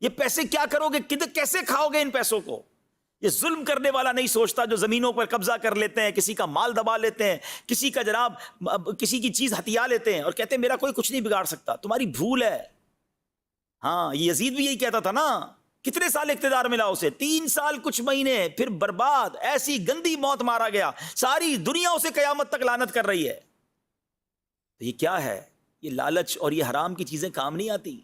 S3: یہ پیسے کیا کرو گے، کیسے کھاؤ گے ان پیسوں کو؟ یہ ظلم کرنے والا نہیں سوچتا جو زمینوں پر قبضہ کر لیتے ہیں، کسی کا مال دبا لیتے ہیں، کسی کا جناب کسی کی چیز ہتھیا لیتے ہیں اور کہتے ہیں میرا کوئی کچھ نہیں بگاڑ سکتا. تمہاری بھول ہے. ہاں یہ یزید بھی یہی کہتا تھا نا. کتنے سال اقتدار ملا اسے؟ 3 سال کچھ مہینے، پھر برباد، ایسی گندی موت مارا گیا. ساری دنیا اسے قیامت تک لعنت کر رہی ہے. تو یہ کیا ہے؟ یہ لالچ اور یہ حرام کی چیزیں کام نہیں آتی.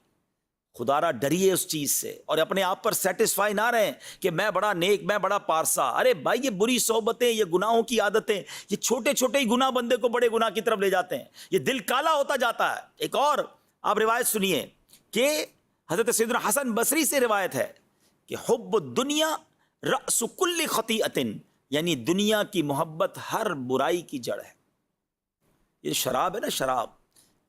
S3: خدا را ڈریے اس چیز سے اور اپنے آپ پر سیٹسفائی نہ رہیں کہ میں بڑا نیک، میں بڑا پارسا. ارے بھائی یہ بری صحبتیں، یہ گناہوں کی عادتیں، یہ چھوٹے چھوٹے ہی گناہ بندے کو بڑے گناہ کی طرف لے جاتے ہیں. یہ دل کالا ہوتا جاتا ہے. ایک اور آپ روایت سنیے کہ حضرت سیدنا حسن بصری سے روایت ہے کہ حب الدنیا رأس کل خطیئۃ، یعنی دنیا کی محبت ہر برائی کی جڑ ہے. یہ شراب ہے نا، شراب،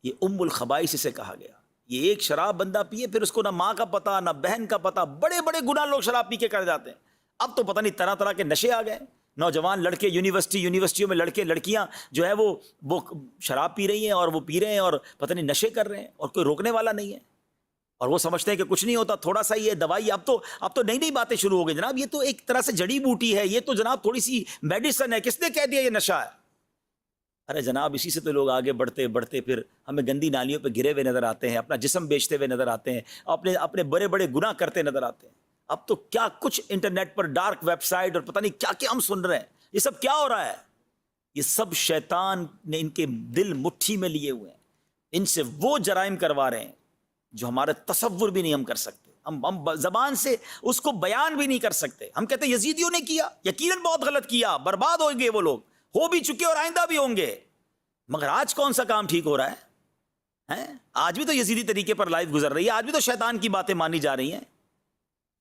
S3: یہ ام الخبائث سے کہا گیا. یہ ایک شراب بندہ پیے، پھر اس کو نہ ماں کا پتہ نہ بہن کا پتہ. بڑے بڑے گناہ لوگ شراب پی کے کر جاتے ہیں. اب تو پتہ نہیں طرح طرح کے نشے آ گئے. نوجوان لڑکے یونیورسٹیوں میں لڑکے لڑکیاں جو ہے وہ شراب پی رہی ہیں اور وہ پی رہے ہیں اور پتہ نہیں نشے کر رہے ہیں اور کوئی روکنے والا نہیں ہے. اور وہ سمجھتے ہیں کہ کچھ نہیں ہوتا، تھوڑا سا ہی ہے دوائی. اب تو نئی نئی باتیں شروع ہو گئی جناب. یہ تو ایک طرح سے جڑی بوٹی ہے، یہ تو جناب تھوڑی سی میڈیسن ہے. کس نے کہہ دیا یہ نشہ ہے؟ ارے جناب اسی سے تو لوگ آگے بڑھتے بڑھتے پھر ہمیں گندی نالیوں پہ گرے ہوئے نظر آتے ہیں، اپنا جسم بیچتے ہوئے نظر آتے ہیں، اپنے بڑے بڑے گناہ کرتے نظر آتے ہیں. اب تو کیا کچھ انٹرنیٹ پر ڈارک ویب سائٹ اور پتہ نہیں کیا کیا ہم سن رہے ہیں. یہ سب کیا ہو رہا ہے؟ یہ سب شیطان نے ان کے دل مٹھی میں لیے ہوئے ہیں. ان سے وہ جرائم کروا رہے ہیں جو ہمارے تصور بھی نہیں ہم کر سکتے. ہم زبان سے اس کو بیان بھی نہیں کر سکتے. ہم کہتے ہیں یزیدیوں نے کیا، یقیناً بہت غلط کیا، برباد ہو گئے وہ لوگ، ہو بھی چکے اور آئندہ بھی ہوں گے. مگر آج کون سا کام ٹھیک ہو رہا ہے؟ آج بھی تو یزیدی طریقے پر لائف گزر رہی ہے، آج بھی تو شیطان کی باتیں مانی جا رہی ہیں.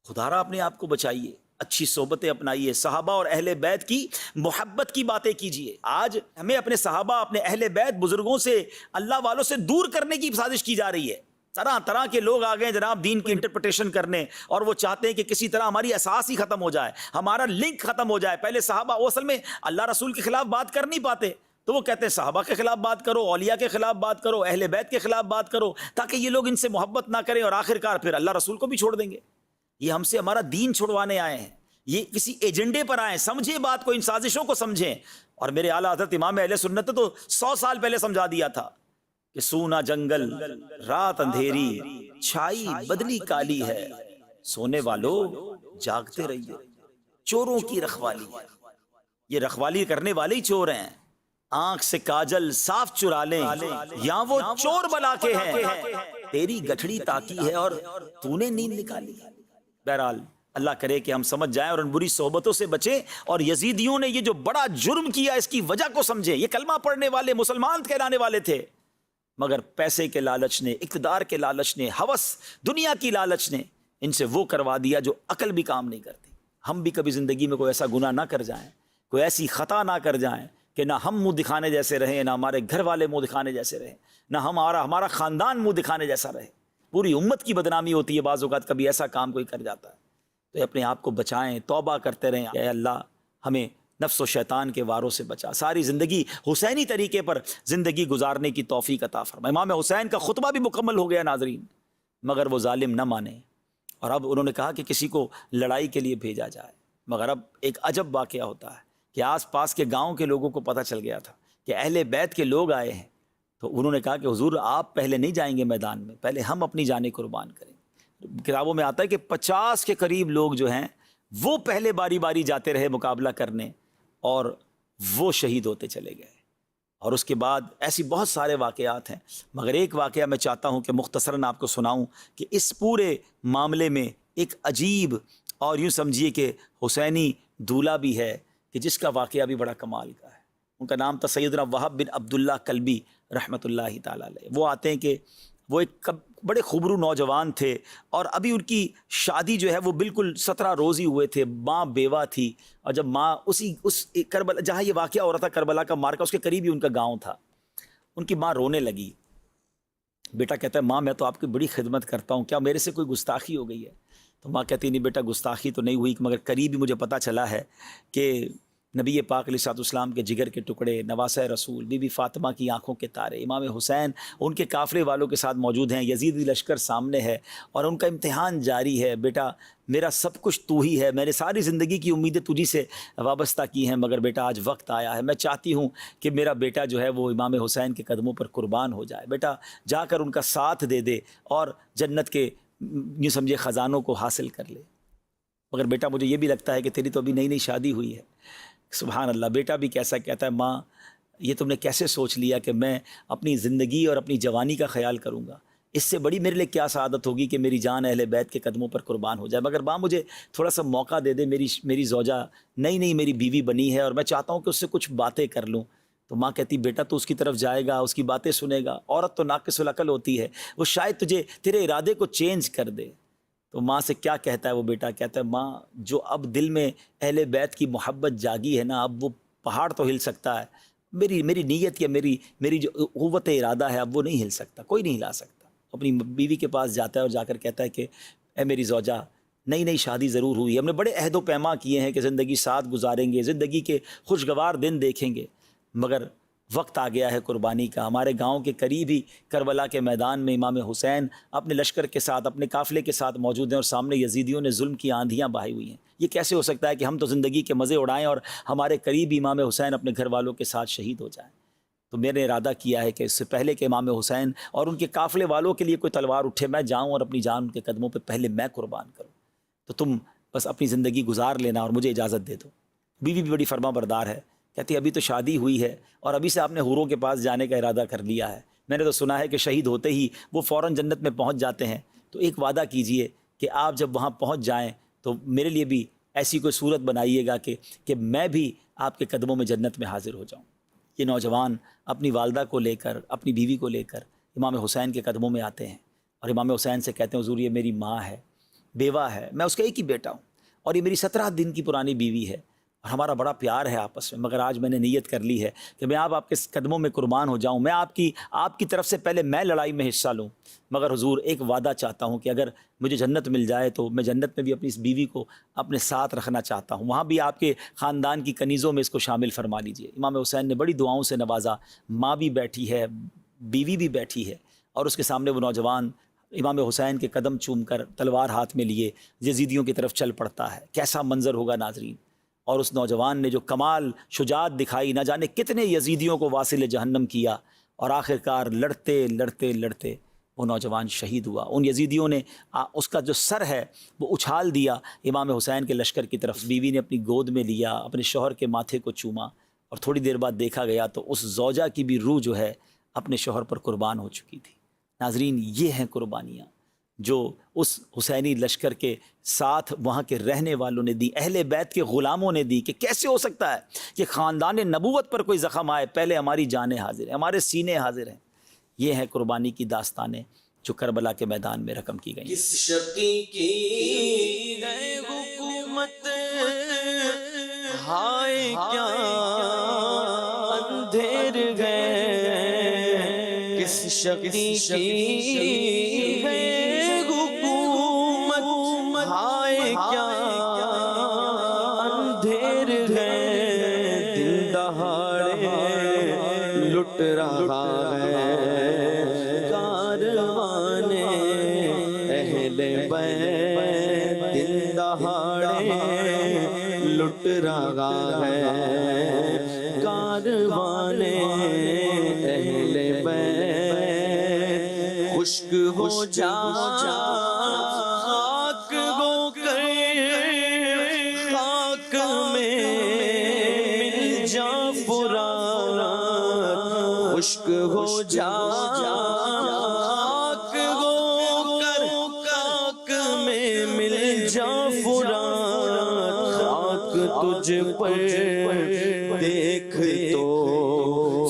S3: خدا را اپنے آپ کو بچائیے، اچھی صحبتیں اپنائیے، صحابہ اور اہل بیت کی محبت کی باتیں کیجیے. آج ہمیں اپنے صحابہ، اپنے اہل بیت بزرگوں سے، اللہ والوں سے دور کرنے کی سازش کی جا رہی ہے. طرح طرح کے لوگ آ گئے جناب دین کی انٹرپریٹیشن کرنے، اور وہ چاہتے ہیں کہ کسی طرح ہماری اساس ہی ختم ہو جائے، ہمارا لنک ختم ہو جائے. پہلے صحابہ وہ اصل میں اللہ رسول کے خلاف بات کر نہیں پاتے، تو وہ کہتے ہیں صحابہ کے خلاف بات کرو، اولیاء کے خلاف بات کرو، اہل بیت کے خلاف بات کرو، تاکہ یہ لوگ ان سے محبت نہ کریں اور آخرکار پھر اللہ رسول کو بھی چھوڑ دیں گے. یہ ہم سے ہمارا دین چھڑوانے آئے ہیں، یہ کسی ایجنڈے پر آئے. سمجھیں بات کو، ان سازشوں کو سمجھیں. اور میرے اعلیٰ حضرت امام اہل سنت نے تو 100 سال پہلے سمجھا دیا تھا کہ سونا جنگل، رات اندھیری، چھائی بدلی کالی ہے، سونے والو جاگتے رہیے، چوروں کی رکھوالی ہے. یہ رکھوالی کرنے والے ہی چور ہیں. آنکھ سے کاجل صاف چرا لیں یا وہ چور بلا کے ہیں، تیری گٹھڑی تاکی ہے اور تو نے نیند نکالی. بہرحال اللہ کرے کہ ہم سمجھ جائیں اور ان بری صحبتوں سے بچیں، اور یزیدیوں نے یہ جو بڑا جرم کیا اس کی وجہ کو سمجھیں. یہ کلمہ پڑھنے والے مسلمان کہلانے والے تھے، مگر پیسے کے لالچ نے، اقتدار کے لالچ نے، ہوس دنیا کی لالچ نے ان سے وہ کروا دیا جو عقل بھی کام نہیں کرتی. ہم بھی کبھی زندگی میں کوئی ایسا گناہ نہ کر جائیں، کوئی ایسی خطا نہ کر جائیں کہ نہ ہم منہ دکھانے جیسے رہیں، نہ ہمارے گھر والے منہ دکھانے جیسے رہیں، نہ ہمارا خاندان منہ دکھانے جیسا رہے. پوری امت کی بدنامی ہوتی ہے بعض اوقات کبھی ایسا کام کوئی کر جاتا ہے. تو اپنے آپ کو بچائیں، توبہ کرتے رہیں. اے اللہ ہمیں نفس و شیطان کے واروں سے بچا، ساری زندگی حسینی طریقے پر زندگی گزارنے کی توفیق عطا فرما. امام حسین کا خطبہ بھی مکمل ہو گیا ناظرین، مگر وہ ظالم نہ مانے اور اب انہوں نے کہا کہ کسی کو لڑائی کے لیے بھیجا جائے. مگر اب ایک عجب واقعہ ہوتا ہے کہ آس پاس کے گاؤں کے لوگوں کو پتہ چل گیا تھا کہ اہل بیت کے لوگ آئے ہیں. تو انہوں نے کہا کہ حضور آپ پہلے نہیں جائیں گے میدان میں، پہلے ہم اپنی جانیں قربان کریں. کتابوں میں آتا ہے کہ 50 کے قریب لوگ جو ہیں وہ پہلے باری باری جاتے رہے مقابلہ کرنے اور وہ شہید ہوتے چلے گئے. اور اس کے بعد ایسی بہت سارے واقعات ہیں، مگر ایک واقعہ میں چاہتا ہوں کہ مختصراً آپ کو سناؤں کہ اس پورے معاملے میں ایک عجیب اور یوں سمجھیے کہ حسینی دولہ بھی ہے کہ جس کا واقعہ بھی بڑا کمال کا ہے. ان کا نام تھا سیدنا وہب بن عبداللہ کلبی رحمۃ اللہ تعالیٰ علیہ. وہ آتے ہیں کہ وہ ایک بڑے خوبرو نوجوان تھے اور ابھی ان کی شادی جو ہے وہ بالکل 17 روز ہی ہوئے تھے. ماں بیوہ تھی اور جب ماں اس کربلا جہاں یہ واقعہ ہو رہا تھا کربلا کا مارکا اس کے قریب ہی ان کا گاؤں تھا. ان کی ماں رونے لگی. بیٹا کہتا ہے ماں میں تو آپ کی بڑی خدمت کرتا ہوں، کیا میرے سے کوئی گستاخی ہو گئی ہے؟ تو ماں کہتی نہیں بیٹا گستاخی تو نہیں ہوئی، مگر قریب ہی مجھے پتہ چلا ہے کہ نبی پاک علیہ السلام کے جگر کے ٹکڑے، نواسہ رسول، بی بی فاطمہ کی آنکھوں کے تارے، امام حسین ان کے قافلے والوں کے ساتھ موجود ہیں، یزیدی لشکر سامنے ہے اور ان کا امتحان جاری ہے. بیٹا میرا سب کچھ تو ہی ہے، میں نے ساری زندگی کی امیدیں تجھی سے وابستہ کی ہیں، مگر بیٹا آج وقت آیا ہے، میں چاہتی ہوں کہ میرا بیٹا جو ہے وہ امام حسین کے قدموں پر قربان ہو جائے. بیٹا جا کر ان کا ساتھ دے دے اور جنت کے یوں سمجھے خزانوں کو حاصل کر لے. مگر بیٹا مجھے یہ بھی لگتا ہے کہ تیری تو ابھی نئی نئی شادی ہوئی ہے. سبحان اللہ. بیٹا بھی کیسا کہتا ہے ماں یہ تم نے کیسے سوچ لیا کہ میں اپنی زندگی اور اپنی جوانی کا خیال کروں گا؟ اس سے بڑی میرے لیے کیا سعادت ہوگی کہ میری جان اہل بیت کے قدموں پر قربان ہو جائے. مگر ماں مجھے تھوڑا سا موقع دے دے، میری زوجہ نئی میری بیوی بنی ہے اور میں چاہتا ہوں کہ اس سے کچھ باتیں کر لوں. تو ماں کہتی بیٹا تو اس کی طرف جائے گا، اس کی باتیں سنے گا، عورت تو ناقص العقل ہوتی ہے، وہ شاید تیرے ارادے کو چینج کر دے. تو ماں سے کیا کہتا ہے وہ بیٹا؟ کہتا ہے ماں جو اب دل میں اہل بیت کی محبت جاگی ہے نا، اب وہ پہاڑ تو ہل سکتا ہے، میری نیت یا میری جو قوت ارادہ ہے اب وہ نہیں ہل سکتا، کوئی نہیں ہلا سکتا. اپنی بیوی کے پاس جاتا ہے اور جا کر کہتا ہے کہ اے میری زوجہ نئی شادی ضرور ہوئی، ہم نے بڑے عہد و پیما کیے ہیں کہ زندگی ساتھ گزاریں گے، زندگی کے خوشگوار دن دیکھیں گے، مگر وقت آ گیا ہے قربانی کا. ہمارے گاؤں کے قریب ہی کربلا کے میدان میں امام حسین اپنے لشکر کے ساتھ، اپنے قافلے کے ساتھ موجود ہیں اور سامنے یزیدیوں نے ظلم کی آندھیاں بہائی ہوئی ہیں. یہ کیسے ہو سکتا ہے کہ ہم تو زندگی کے مزے اڑائیں اور ہمارے قریب امام حسین اپنے گھر والوں کے ساتھ شہید ہو جائیں؟ تو میں نے ارادہ کیا ہے کہ اس سے پہلے کہ امام حسین اور ان کے قافلے والوں کے لیے کوئی تلوار اٹھے، میں جاؤں اور اپنی جان ان کے قدموں پہ پہلے میں قربان کروں. تو تم بس اپنی زندگی گزار لینا اور مجھے اجازت دے دو. بیوی بھی بڑی فرما بردار ہے، کہتی ابھی تو شادی ہوئی ہے اور ابھی سے آپ نے حوروں کے پاس جانے کا ارادہ کر لیا ہے. میں نے تو سنا ہے کہ شہید ہوتے ہی وہ فوراً جنت میں پہنچ جاتے ہیں. تو ایک وعدہ کیجئے کہ آپ جب وہاں پہنچ جائیں تو میرے لیے بھی ایسی کوئی صورت بنائیے گا کہ میں بھی آپ کے قدموں میں جنت میں حاضر ہو جاؤں. یہ نوجوان اپنی والدہ کو لے کر، اپنی بیوی کو لے کر امام حسین کے قدموں میں آتے ہیں اور امام حسین سے کہتے ہیں حضور یہ میری ماں ہے، بیوہ ہے، میں اس کا ایک ہی بیٹا ہوں اور یہ میری 17 دن کی پرانی بیوی ہے اور ہمارا بڑا پیار ہے آپس میں، مگر آج میں نے نیت کر لی ہے کہ میں آپ کے قدموں میں قربان ہو جاؤں. میں آپ کی طرف سے پہلے میں لڑائی میں حصہ لوں، مگر حضور ایک وعدہ چاہتا ہوں کہ اگر مجھے جنت مل جائے تو میں جنت میں بھی اپنی اس بیوی کو اپنے ساتھ رکھنا چاہتا ہوں، وہاں بھی آپ کے خاندان کی کنیزوں میں اس کو شامل فرما لیجئے. امام حسین نے بڑی دعاؤں سے نوازا. ماں بھی بیٹھی ہے، بیوی بھی بیٹھی ہے اور اس کے سامنے وہ نوجوان امام حسین کے قدم چوم کر تلوار ہاتھ میں لیے یزیدیوں کی طرف چل پڑتا ہے. کیسا منظر ہوگا ناظرین. اور اس نوجوان نے جو کمال شجاعت دکھائی، نہ جانے کتنے یزیدیوں کو واصل جہنم کیا اور آخرکار لڑتے وہ نوجوان شہید ہوا. ان یزیدیوں نے اس کا جو سر ہے وہ اچھال دیا امام حسین کے لشکر کی طرف. بیوی نے اپنی گود میں لیا، اپنے شوہر کے ماتھے کو چوما اور تھوڑی دیر بعد دیکھا گیا تو اس زوجہ کی بھی روح جو ہے اپنے شوہر پر قربان ہو چکی تھی. ناظرین یہ ہیں قربانیاں جو اس حسینی لشکر کے ساتھ وہاں کے رہنے والوں نے دی، اہل بیت کے غلاموں نے دی. کہ کیسے ہو سکتا ہے کہ خاندان نبوت پر کوئی زخم آئے، پہلے ہماری جانیں حاضر ہیں، ہمارے سینے حاضر ہیں. یہ ہے قربانی کی داستانیں جو کربلا کے میدان میں رقم کی گئی.
S2: کس شقی کی ہے حکومت، ہائے کیا شقی کی ہے حکومت، ہائے کیا اندھیر ہے، دن دہاڑے لٹ رہا ہے کاروان اہل بیت، دن دہاڑے لٹ رہا ہے کاروان اہل بیت، خشک ہو جا خاک ہو کر خاک میں مل جا فرات، خشک ہو جا خاک ہو کر خاک میں مل جا فرات، خاک تجھ پر دیکھ تو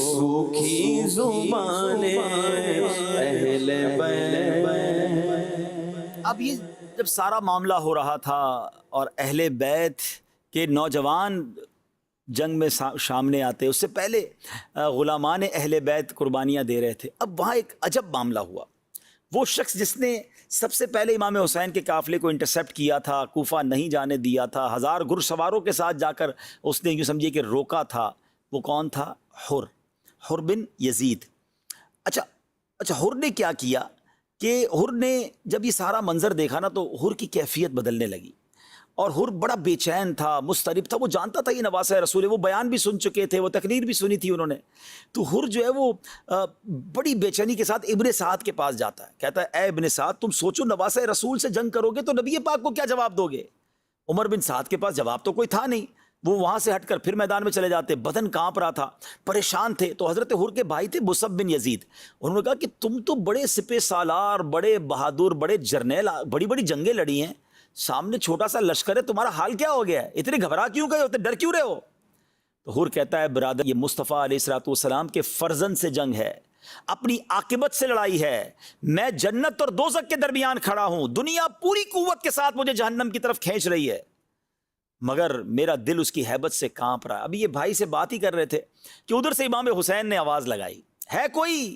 S2: سوکھی زبان اہل بیت۔
S3: اب یہ جب سارا معاملہ ہو رہا تھا اور اہل بیت کے نوجوان جنگ میں سامنے آتے، اس سے پہلے غلامان اہل بیت قربانیاں دے رہے تھے، اب وہاں ایک عجب معاملہ ہوا۔ وہ شخص جس نے سب سے پہلے امام حسین کے قافلے کو انٹرسیپٹ کیا تھا، کوفہ نہیں جانے دیا تھا، 1000 گھڑ سواروں کے ساتھ جا کر اس نے یوں سمجھیے کہ روکا تھا، وہ کون تھا؟ حر بن یزید۔ اچھا حر نے کیا کیا کہ حر نے جب یہ سارا منظر دیکھا نا تو حر کی کیفیت بدلنے لگی، اور حر بڑا بے چین تھا، مضطرب تھا، وہ جانتا تھا یہ نواسہ رسول ہے، وہ بیان بھی سن چکے تھے، وہ تقریر بھی سنی تھی انہوں نے۔ تو حر جو ہے وہ بڑی بے چینی کے ساتھ ابن سعد کے پاس جاتا ہے، کہتا ہے اے ابن سعد، تم سوچو نواسہ رسول سے جنگ کرو گے تو نبی پاک کو کیا جواب دو گے؟ عمر بن سعد کے پاس جواب تو کوئی تھا نہیں، وہ وہاں سے ہٹ کر پھر میدان میں چلے جاتے، بدن کانپ رہا تھا، پریشان تھے۔ تو حضرت حر کے بھائی تھے مصعب بن یزید، انہوں نے کہا کہ تم تو بڑے سپہ سالار، بڑے بہادر، بڑے جرنیل، بڑی بڑی جنگیں لڑی ہیں، سامنے چھوٹا سا لشکر ہے، تمہارا حال کیا ہو گیا ہے؟ اتنے گھبرا کیوں گئے ہوتے، ڈر کیوں رہے ہو؟ تو حر کہتا ہے برادر، یہ مصطفیٰ علیہ السلام کے فرزند سے جنگ ہے، اپنی عاقبت سے لڑائی ہے، میں جنت اور دوزخ کے درمیان کھڑا ہوں، دنیا پوری قوت کے ساتھ مجھے جہنم کی طرف کھینچ رہی ہے، مگر میرا دل اس کی ہیبت سے کانپ رہا ہے۔ ابھی یہ بھائی سے بات ہی کر رہے تھے کہ ادھر سے امام حسین نے آواز لگائی، ہے کوئی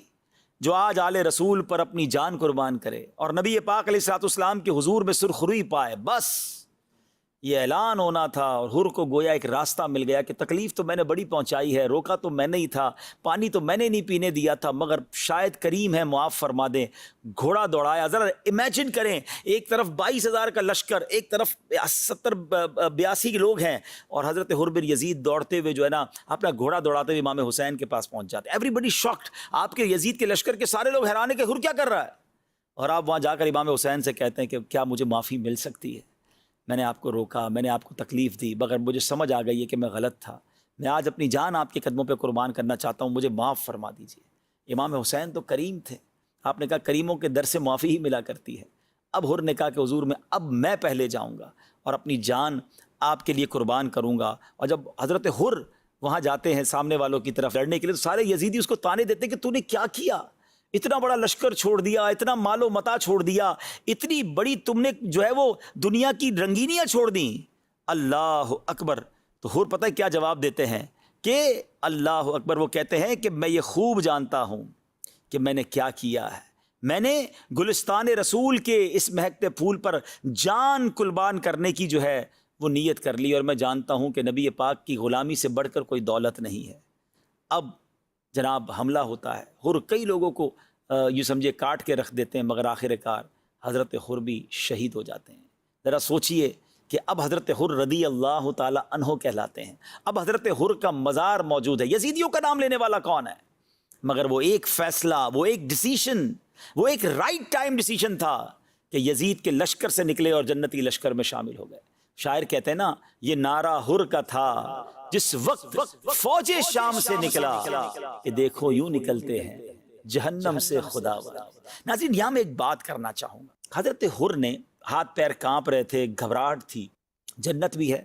S3: جو آج آل رسول پر اپنی جان قربان کرے اور نبی پاک علیہ السلام کے حضور میں سرخروئی پائے؟ بس یہ اعلان ہونا تھا، اور حر کو گویا ایک راستہ مل گیا کہ تکلیف تو میں نے بڑی پہنچائی ہے، روکا تو میں نہیں تھا، پانی تو میں نے نہیں پینے دیا تھا، مگر شاید کریم ہے معاف فرما دیں۔ گھوڑا دوڑایا، ذرا امیجن کریں، ایک طرف 22,000 کا لشکر، ایک طرف 82 لوگ ہیں، اور حضرت حر بن یزید دوڑتے ہوئے جو ہے نا اپنا گھوڑا دوڑاتے ہوئے امام حسین کے پاس پہنچ جاتے۔ ایوری بڈی شاکڈ، آپ کے یزید کے لشکر کے سارے لوگ حیران ہیں کہ حر کیا کر رہا ہے، اور آپ وہاں جا کر امام حسین سے کہتے ہیں کہ کیا مجھے معافی مل سکتی ہے؟ میں نے آپ کو روکا، میں نے آپ کو تکلیف دی، مگر مجھے سمجھ آ گئی ہے کہ میں غلط تھا، میں آج اپنی جان آپ کے قدموں پہ قربان کرنا چاہتا ہوں، مجھے معاف فرما دیجیے۔ امام حسین تو کریم تھے، آپ نے کہا کریموں کے در سے معافی ہی ملا کرتی ہے۔ اب حر نے کہا کہ حضور اب میں پہلے جاؤں گا اور اپنی جان آپ کے لیے قربان کروں گا۔ اور جب حضرت حر وہاں جاتے ہیں سامنے والوں کی طرف لڑنے کے لیے، تو سارے یزیدی اس کو تانے دیتے کہ تو نے کیا کیا، اتنا بڑا لشکر چھوڑ دیا، اتنا مال و متا چھوڑ دیا، اتنی بڑی تم نے جو ہے وہ دنیا کی رنگینیاں چھوڑ دیں۔ اللہ اکبر۔ تو حر پتہ ہے کیا جواب دیتے ہیں کہ اللہ اکبر، وہ کہتے ہیں کہ میں یہ خوب جانتا ہوں کہ میں نے کیا کیا ہے، میں نے گلستان رسول کے اس مہکتے پھول پر جان قربان کرنے کی جو ہے وہ نیت کر لی، اور میں جانتا ہوں کہ نبی پاک کی غلامی سے بڑھ کر کوئی دولت نہیں ہے۔ اب جناب حملہ ہوتا ہے، حر کئی لوگوں کو یوں سمجھے کاٹ کے رکھ دیتے ہیں، مگر آخر کار حضرت حر بھی شہید ہو جاتے ہیں۔ ذرا سوچئے کہ اب حضرت حر رضی اللہ تعالی عنہ کہلاتے ہیں، اب حضرت حر کا مزار موجود ہے۔ یزیدیوں کا نام لینے والا کون ہے؟ مگر وہ ایک فیصلہ، وہ ایک ڈیسیشن، وہ ایک رائٹ ٹائم ڈیسیشن تھا کہ یزید کے لشکر سے نکلے اور جنتی لشکر میں شامل ہو گئے۔ شاعر کہتے ہیں نا، یہ نعرہ حر کا تھا جس وقت فوج شام سے نکلا، کہ دیکھو یوں نکلتے ہیں جہنم سے خدا ور۔ ناظرین، یہاں میں ایک بات کرنا چاہوں گا، حضرت حر نے ہاتھ پیر کانپ رہے تھے، گھبراہٹ تھی، جنت بھی ہے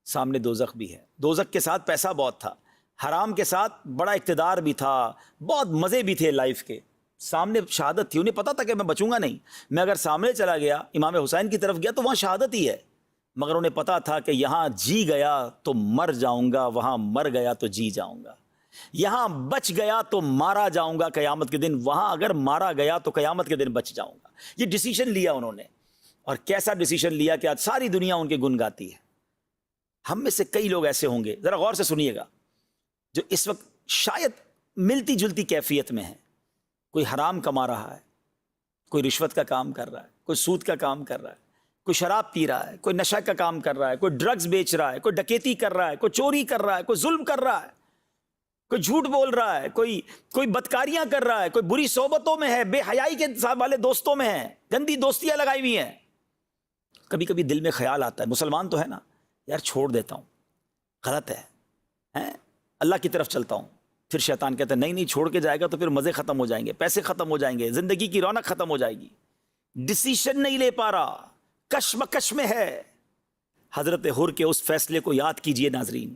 S3: سامنے، دوزخ بھی ہے، دوزخ کے ساتھ پیسہ بہت تھا، حرام کے ساتھ بڑا اقتدار بھی تھا، بہت مزے بھی تھے لائف کے، سامنے شہادت تھی، انہیں پتا تھا کہ میں بچوں گا نہیں، میں اگر سامنے چلا گیا امام حسین کی طرف گیا تو وہاں شہادت ہی ہے، مگر انہیں پتا تھا کہ یہاں جی گیا تو مر جاؤں گا، وہاں مر گیا تو جی جاؤں گا۔ یہاں بچ گیا تو مارا جاؤں گا قیامت کے دن، وہاں اگر مارا گیا تو قیامت کے دن بچ جاؤں گا۔ یہ ڈیسیشن لیا انہوں نے، اور کیسا ڈیسیشن لیا کہ آج ساری دنیا ان کے گن گاتی ہے۔ ہم میں سے کئی لوگ ایسے ہوں گے، ذرا غور سے سنیے گا، جو اس وقت شاید ملتی جلتی کیفیت میں ہے۔ کوئی حرام کما رہا ہے، کوئی رشوت کا کام کر رہا ہے، کوئی سود کا کام کر رہا ہے، کوئی شراب پی رہا ہے، کوئی نشہ کا کام کر رہا ہے، کوئی ڈرگز بیچ رہا ہے، کوئی ڈکیتی کر رہا ہے، کوئی چوری کر رہا ہے، کوئی ظلم کر رہا ہے، کوئی جھوٹ بول رہا ہے، کوئی بدکاریاں کر رہا ہے، کوئی بری صحبتوں میں ہے، بے حیائی کے والے دوستوں میں ہے، گندی دوستیاں لگائی ہوئی ہیں۔ کبھی کبھی دل میں خیال آتا ہے، مسلمان تو ہے نا یار، چھوڑ دیتا ہوں، غلط ہے، اللہ کی طرف چلتا ہوں۔ پھر شیطان کہتا ہے نہیں نہیں، چھوڑ کے جائے گا تو پھر مزے ختم ہو جائیں گے، پیسے ختم ہو جائیں گے، زندگی کی رونق ختم ہو جائے گی۔ ڈیسیشن نہیں لے پا رہا، کشمکش میں ہے۔ حضرت حر کے اس فیصلے کو یاد کیجئے ناظرین،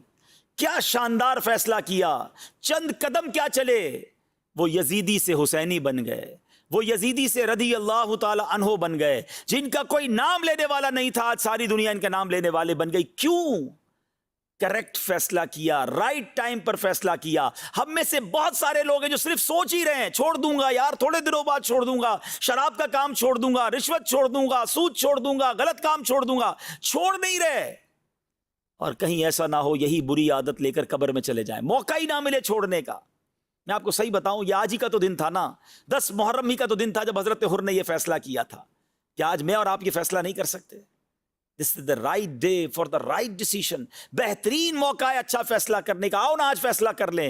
S3: کیا شاندار فیصلہ کیا، چند قدم کیا چلے، وہ یزیدی سے حسینی بن گئے، وہ یزیدی سے رضی اللہ تعالی عنہ بن گئے، جن کا کوئی نام لینے والا نہیں تھا، آج ساری دنیا ان کا نام لینے والے بن گئی۔ کیوں؟ کریکٹ فیصلہ کیا، رائٹ ٹائم پر فیصلہ کیا۔ ہم میں سے بہت سارے لوگ ہیں جو صرف سوچ ہی رہے ہیں، چھوڑ دوں گا یار، تھوڑے دنوں بعد چھوڑ دوں گا، شراب کا کام چھوڑ دوں گا، رشوت چھوڑ دوں گا، سود چھوڑ دوں گا، غلط کام چھوڑ دوں گا، چھوڑ نہیں رہے۔ اور کہیں ایسا نہ ہو یہی بری عادت لے کر قبر میں چلے جائیں، موقع ہی نہ ملے چھوڑنے کا۔ میں آپ کو صحیح بتاؤں، یہ آج ہی کا تو دن تھا نا، 10 محرم ہی کا تو دن تھا جب حضرت حر نے یہ فیصلہ کیا تھا۔ کیا آج میں اور آپ یہ فیصلہ نہیں کر سکتے؟ This is the right day for the right decision۔ بہترین موقع ہے اچھا فیصلہ کرنے کا۔ آؤ نا آج فیصلہ کر لیں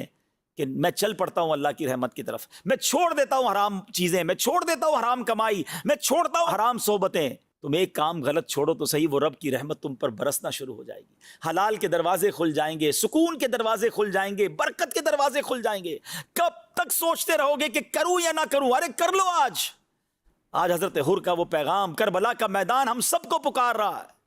S3: کہ میں چل پڑتا ہوں اللہ کی رحمت کی طرف، میں چھوڑ دیتا ہوں حرام چیزیں، میں چھوڑ دیتا ہوں حرام کمائی، میں چھوڑتا ہوں حرام صحبتیں۔ تم ایک کام غلط چھوڑو تو صحیح، وہ رب کی رحمت تم پر برسنا شروع ہو جائے گی، حلال کے دروازے کھل جائیں گے، سکون کے دروازے کھل جائیں گے، برکت کے دروازے کھل جائیں گے۔ کب تک سوچتے رہو گے کہ کروں یا نہ کروں؟ ارے کر لو آج۔ آج حضرت حر کا وہ پیغام، کربلا کا میدان ہم سب کو پکار رہا ہے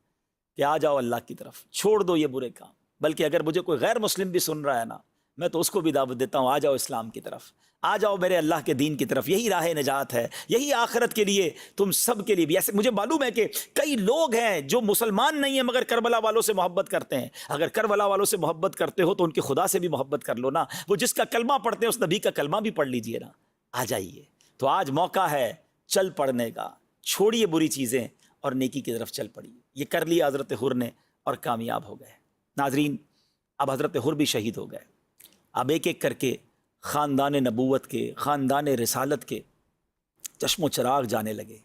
S3: کہ آ جاؤ اللہ کی طرف، چھوڑ دو یہ برے کام۔ بلکہ اگر مجھے کوئی غیر مسلم بھی سن رہا ہے نا، میں تو اس کو بھی دعوت دیتا ہوں، آ جاؤ اسلام کی طرف، آ جاؤ میرے اللہ کے دین کی طرف، یہی راہ نجات ہے، یہی آخرت کے لیے تم سب کے لیے بھی۔ ایسے مجھے معلوم ہے کہ کئی لوگ ہیں جو مسلمان نہیں ہیں مگر کربلا والوں سے محبت کرتے ہیں۔ اگر کربلا والوں سے محبت کرتے ہو تو ان کے خدا سے بھی محبت کر لو نا، وہ جس کا کلمہ پڑھتے ہیں اس نبی کا کلمہ بھی پڑھ لیجئے نا۔ آ جائیے، تو آج موقع ہے چل پڑنے کا، چھوڑیے بری چیزیں اور نیکی کی طرف چل پڑیے۔ یہ کر لیا حضرت حر نے اور کامیاب ہو گئے۔ ناظرین، اب حضرت حر بھی شہید ہو گئے۔ اب ایک ایک کر کے خاندان نبوت کے، خاندان رسالت کے چشم و چراغ جانے لگے،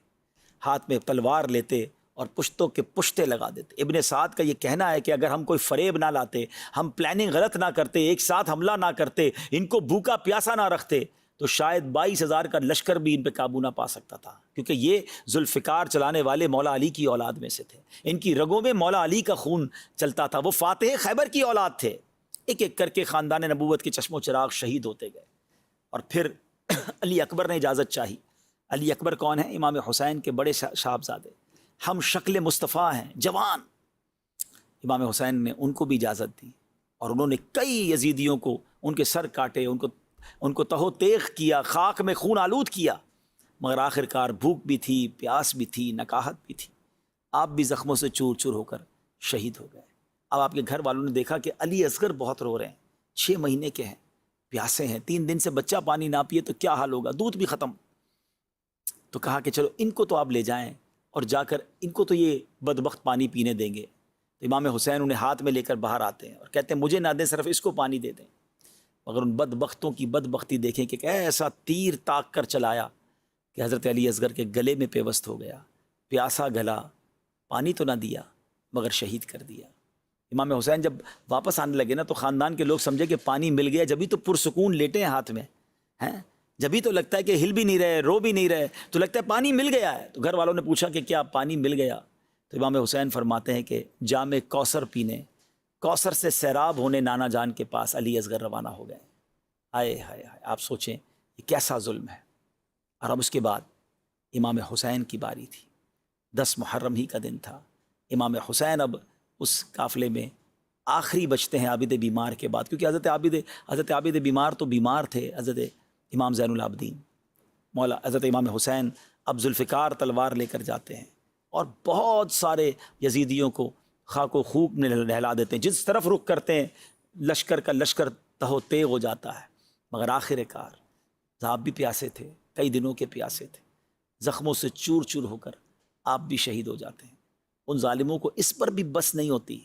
S3: ہاتھ میں تلوار لیتے اور پشتوں کے پشتے لگا دیتے۔ ابن سعد کا یہ کہنا ہے کہ اگر ہم کوئی فریب نہ لاتے، ہم پلاننگ غلط نہ کرتے، ایک ساتھ حملہ نہ کرتے، ان کو بھوکا پیاسا نہ رکھتے، تو شاید 22,000 کا لشکر بھی ان پہ قابو نہ پا سکتا تھا، کیونکہ یہ ذوالفقار چلانے والے مولا علی کی اولاد میں سے تھے، ان کی رگوں میں مولا علی کا خون چلتا تھا، وہ فاتح خیبر کی اولاد تھے۔ ایک ایک کر کے خاندان نبوت کے چشم و چراغ شہید ہوتے گئے، اور پھر علی اکبر نے اجازت چاہی۔ علی اکبر کون ہیں؟ امام حسین کے بڑے صاحبزادے، ہم شکل مصطفیٰ ہیں، جوان۔ امام حسین نے ان کو بھی اجازت دی، اور انہوں نے کئی یزیدیوں کو ان کے سر کاٹے، ان کو تہو تیغ کیا، خاک میں خون آلود کیا، مگر آخر کار بھوک بھی تھی، پیاس بھی تھی، نکاہت بھی تھی، آپ بھی زخموں سے چور چور ہو کر شہید ہو گئے۔ اب آپ کے گھر والوں نے دیکھا کہ علی اصغر بہت رو رہے ہیں، 6 مہینے کے ہیں، پیاسے ہیں، 3 دن سے بچہ پانی نہ پیے تو کیا حال ہوگا، دودھ بھی ختم۔ تو کہا کہ چلو ان کو تو آپ لے جائیں اور جا کر ان کو تو یہ بدبخت پانی پینے دیں گے۔ تو امام حسین انہیں ہاتھ میں لے کر باہر آتے ہیں اور کہتے ہیں مجھے نہ دیں، صرف اس کو پانی دے دیں۔ مگر ان بدبختوں کی بدبختی دیکھیں کہ ایسا تیر تاک کر چلایا کہ حضرت علی اصغر کے گلے میں پیوست ہو گیا، پیاسا گلا، پانی تو نہ دیا مگر شہید کر دیا۔ امام حسین جب واپس آنے لگے نا تو خاندان کے لوگ سمجھے کہ پانی مل گیا، جبھی تو پرسکون لیٹے ہیں ہاتھ میں، ہیں جبھی تو لگتا ہے کہ ہل بھی نہیں رہے، رو بھی نہیں رہے، تو لگتا ہے پانی مل گیا ہے۔ تو گھر والوں نے پوچھا کہ کیا پانی مل گیا؟ تو امام حسین فرماتے ہیں کہ جام کوثر پینے، کوثر سے سیراب ہونے نانا جان کے پاس علی اصغر روانہ ہو گئے۔ آئے ہائے ہائے، آپ سوچیں یہ کیسا ظلم ہے۔ اور اب اس کے بعد امام حسین کی باری تھی، 10 محرم ہی کا دن تھا۔ امام حسین اب اس قافلے میں آخری بچتے ہیں عابد بیمار کے بعد، کیونکہ حضرت عابد بیمار تو بیمار تھے، حضرت امام زین العابدین مولا حضرت امام حسین اب ذوالفقار تلوار لے کر جاتے ہیں اور بہت سارے یزیدیوں کو خاک و خون میں نہلا دیتے ہیں۔ جس طرف رخ کرتے ہیں لشکر کا لشکر تہو تیغ ہو جاتا ہے، مگر آخر کار آپ بھی پیاسے تھے، کئی دنوں کے پیاسے تھے، زخموں سے چور چور ہو کر آپ بھی شہید ہو جاتے ہیں۔ ان ظالموں کو اس پر بھی بس نہیں ہوتی،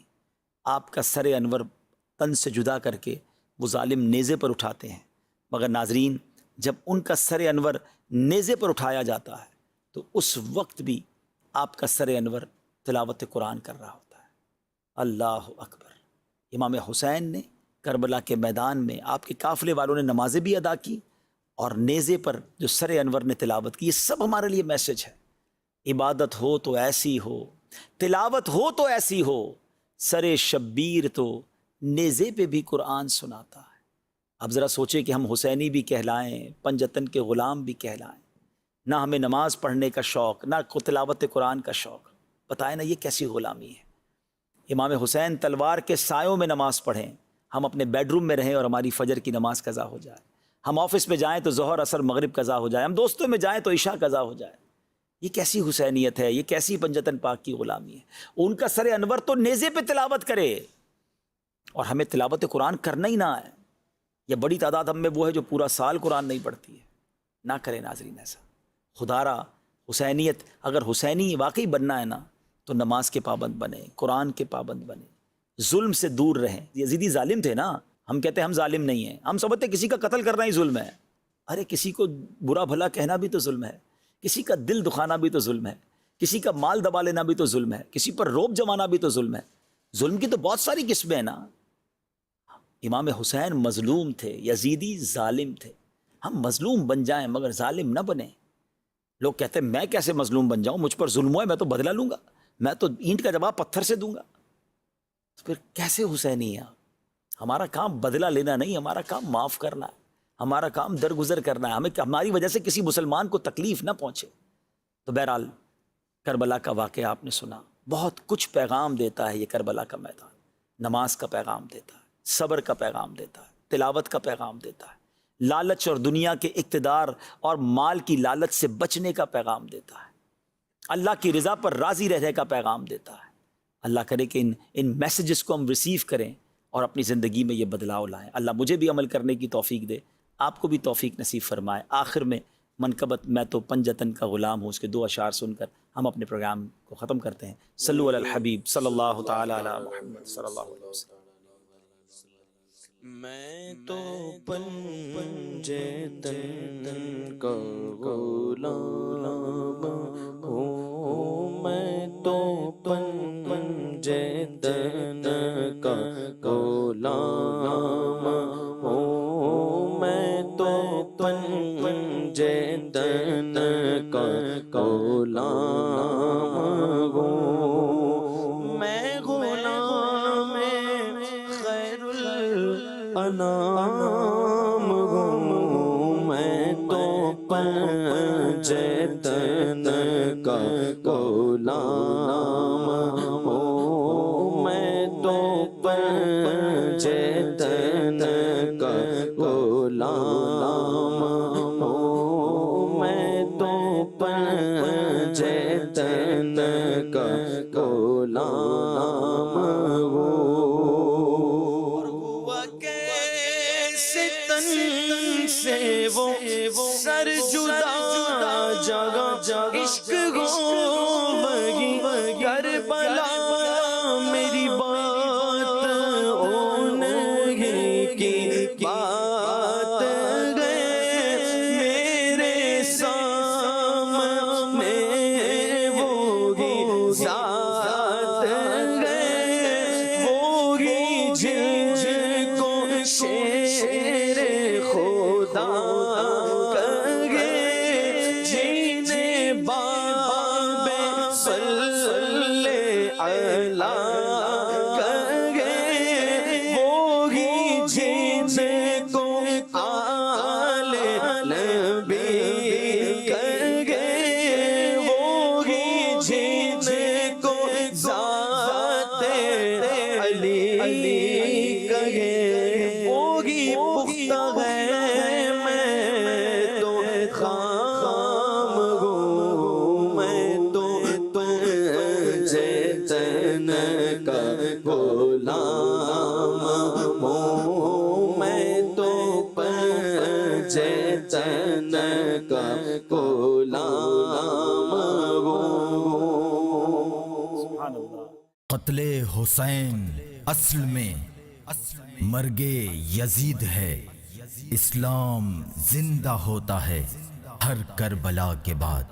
S3: آپ کا سر انور تن سے جدا کر کے وہ ظالم نیزے پر اٹھاتے ہیں، مگر ناظرین جب ان کا سر انور نیزے پر اٹھایا جاتا ہے تو اس وقت بھی آپ کا سر انور تلاوت قرآن کر رہا ہوتا ہے۔ اللہ اکبر۔ امام حسین نے کربلا کے میدان میں آپ کے قافلے والوں نے نمازیں بھی ادا کی، اور نیزے پر جو سر انور نے تلاوت کی، یہ سب ہمارے لیے میسج ہے۔ عبادت ہو تو ایسی ہو، تلاوت ہو تو ایسی ہو، سر شبیر تو نیزے پہ بھی قرآن سناتا ہے۔ اب ذرا سوچیں کہ ہم حسینی بھی کہلائیں، پنجتن کے غلام بھی کہلائیں، نہ ہمیں نماز پڑھنے کا شوق، نہ تلاوت قرآن کا شوق، بتائیں نا یہ کیسی غلامی ہے۔ امام حسین تلوار کے سایوں میں نماز پڑھیں، ہم اپنے بیڈ روم میں رہیں اور ہماری فجر کی نماز قضا ہو جائے، ہم آفس میں جائیں تو ظہر عصر مغرب قضا ہو جائے، ہم دوستوں میں جائیں تو عشاء قضا ہو جائے۔ یہ کیسی حسینیت ہے، یہ کیسی پنجتن پاک کی غلامی ہے۔ ان کا سر انور تو نیزے پہ تلاوت کرے اور ہمیں تلاوت قرآن کرنا ہی نہ ہے۔ یا بڑی تعداد ہم میں وہ ہے جو پورا سال قرآن نہیں پڑھتی ہے۔ نہ کرے ناظرین ایسا، خدا را حسینیت، اگر حسینی واقعی بننا ہے نا تو نماز کے پابند بنے، قرآن کے پابند بنے، ظلم سے دور رہیں۔ یزیدی ظالم تھے نا، ہم کہتے ہیں ہم ظالم نہیں ہیں، ہم سمجھتے کسی کا قتل کرنا ہی ظلم ہے۔ ارے کسی کو برا بھلا کہنا بھی تو ظلم ہے، کسی کا دل دکھانا بھی تو ظلم ہے، کسی کا مال دبا لینا بھی تو ظلم ہے، کسی پر روب جمانا بھی تو ظلم ہے۔ ظلم کی تو بہت ساری قسمیں ہیں نا۔ امام حسین مظلوم تھے، یزیدی ظالم تھے۔ ہم مظلوم بن جائیں مگر ظالم نہ بنیں۔ لوگ کہتے ہیں میں کیسے مظلوم بن جاؤں، مجھ پر ظلم ہوا ہے میں تو بدلہ لوں گا، میں تو اینٹ کا جواب پتھر سے دوں گا۔ تو پھر کیسے حسینی ہیں؟ ہمارا کام بدلہ لینا نہیں، ہمارا کام معاف کرنا ہے، ہمارا کام درگزر کرنا ہے، ہمیں ہماری وجہ سے کسی مسلمان کو تکلیف نہ پہنچے۔ تو بہرحال کربلا کا واقعہ آپ نے سنا، بہت کچھ پیغام دیتا ہے یہ کربلا کا میدان۔ نماز کا پیغام دیتا ہے، صبر کا پیغام دیتا ہے، تلاوت کا پیغام دیتا ہے، لالچ اور دنیا کے اقتدار اور مال کی لالچ سے بچنے کا پیغام دیتا ہے، اللہ کی رضا پر راضی رہنے کا پیغام دیتا ہے۔ اللہ کرے کہ ان میسیجز کو ہم ریسیو کریں اور اپنی زندگی میں یہ بدلاؤ لائیں۔ اللہ مجھے بھی عمل کرنے کی توفیق دے، آپ کو بھی توفیق نصیب فرمائے۔ آخر میں منقبت میں تو پنجتن کا غلام ہوں، اس کے دو اشعار سن کر ہم اپنے پروگرام کو ختم کرتے ہیں۔ صلو علی الحبیب صلی اللہ تعالی علی محمد صلی اللہ علیہ وسلم۔
S2: میں تو پنجتن کا غلام ہوں، میں تو پنجتن کا غلام ہوں، میں تو پنجتن کا غلام ہوں، میں غلام خیر الانام ہوں، میں تو پنجتن کا غلام ہوں، میں تو پنجتن کا غلام ہوں، میں تو پنجتن کا غلام ہوں۔ کیسے تن سے وہ سر جدا جگہ عشق گو بگی کربلا میری بات اون کی بات گئے میرے سامنے وہی ذات گئے، وہی جن کو شیر خدا کہے، جنہیں باب صلی علی کہے، وہی جن کو آل نبی کہے، وہی جن کو ذات علی کہے، وہی پختہ ہے میں تو خام ہوں، میں تو پنجتن
S3: سبحان اللہ.
S1: قتل حسین اصل میں مرگ یزید ہے. اسلام زندہ ہوتا ہے ہر کربلا کے بعد.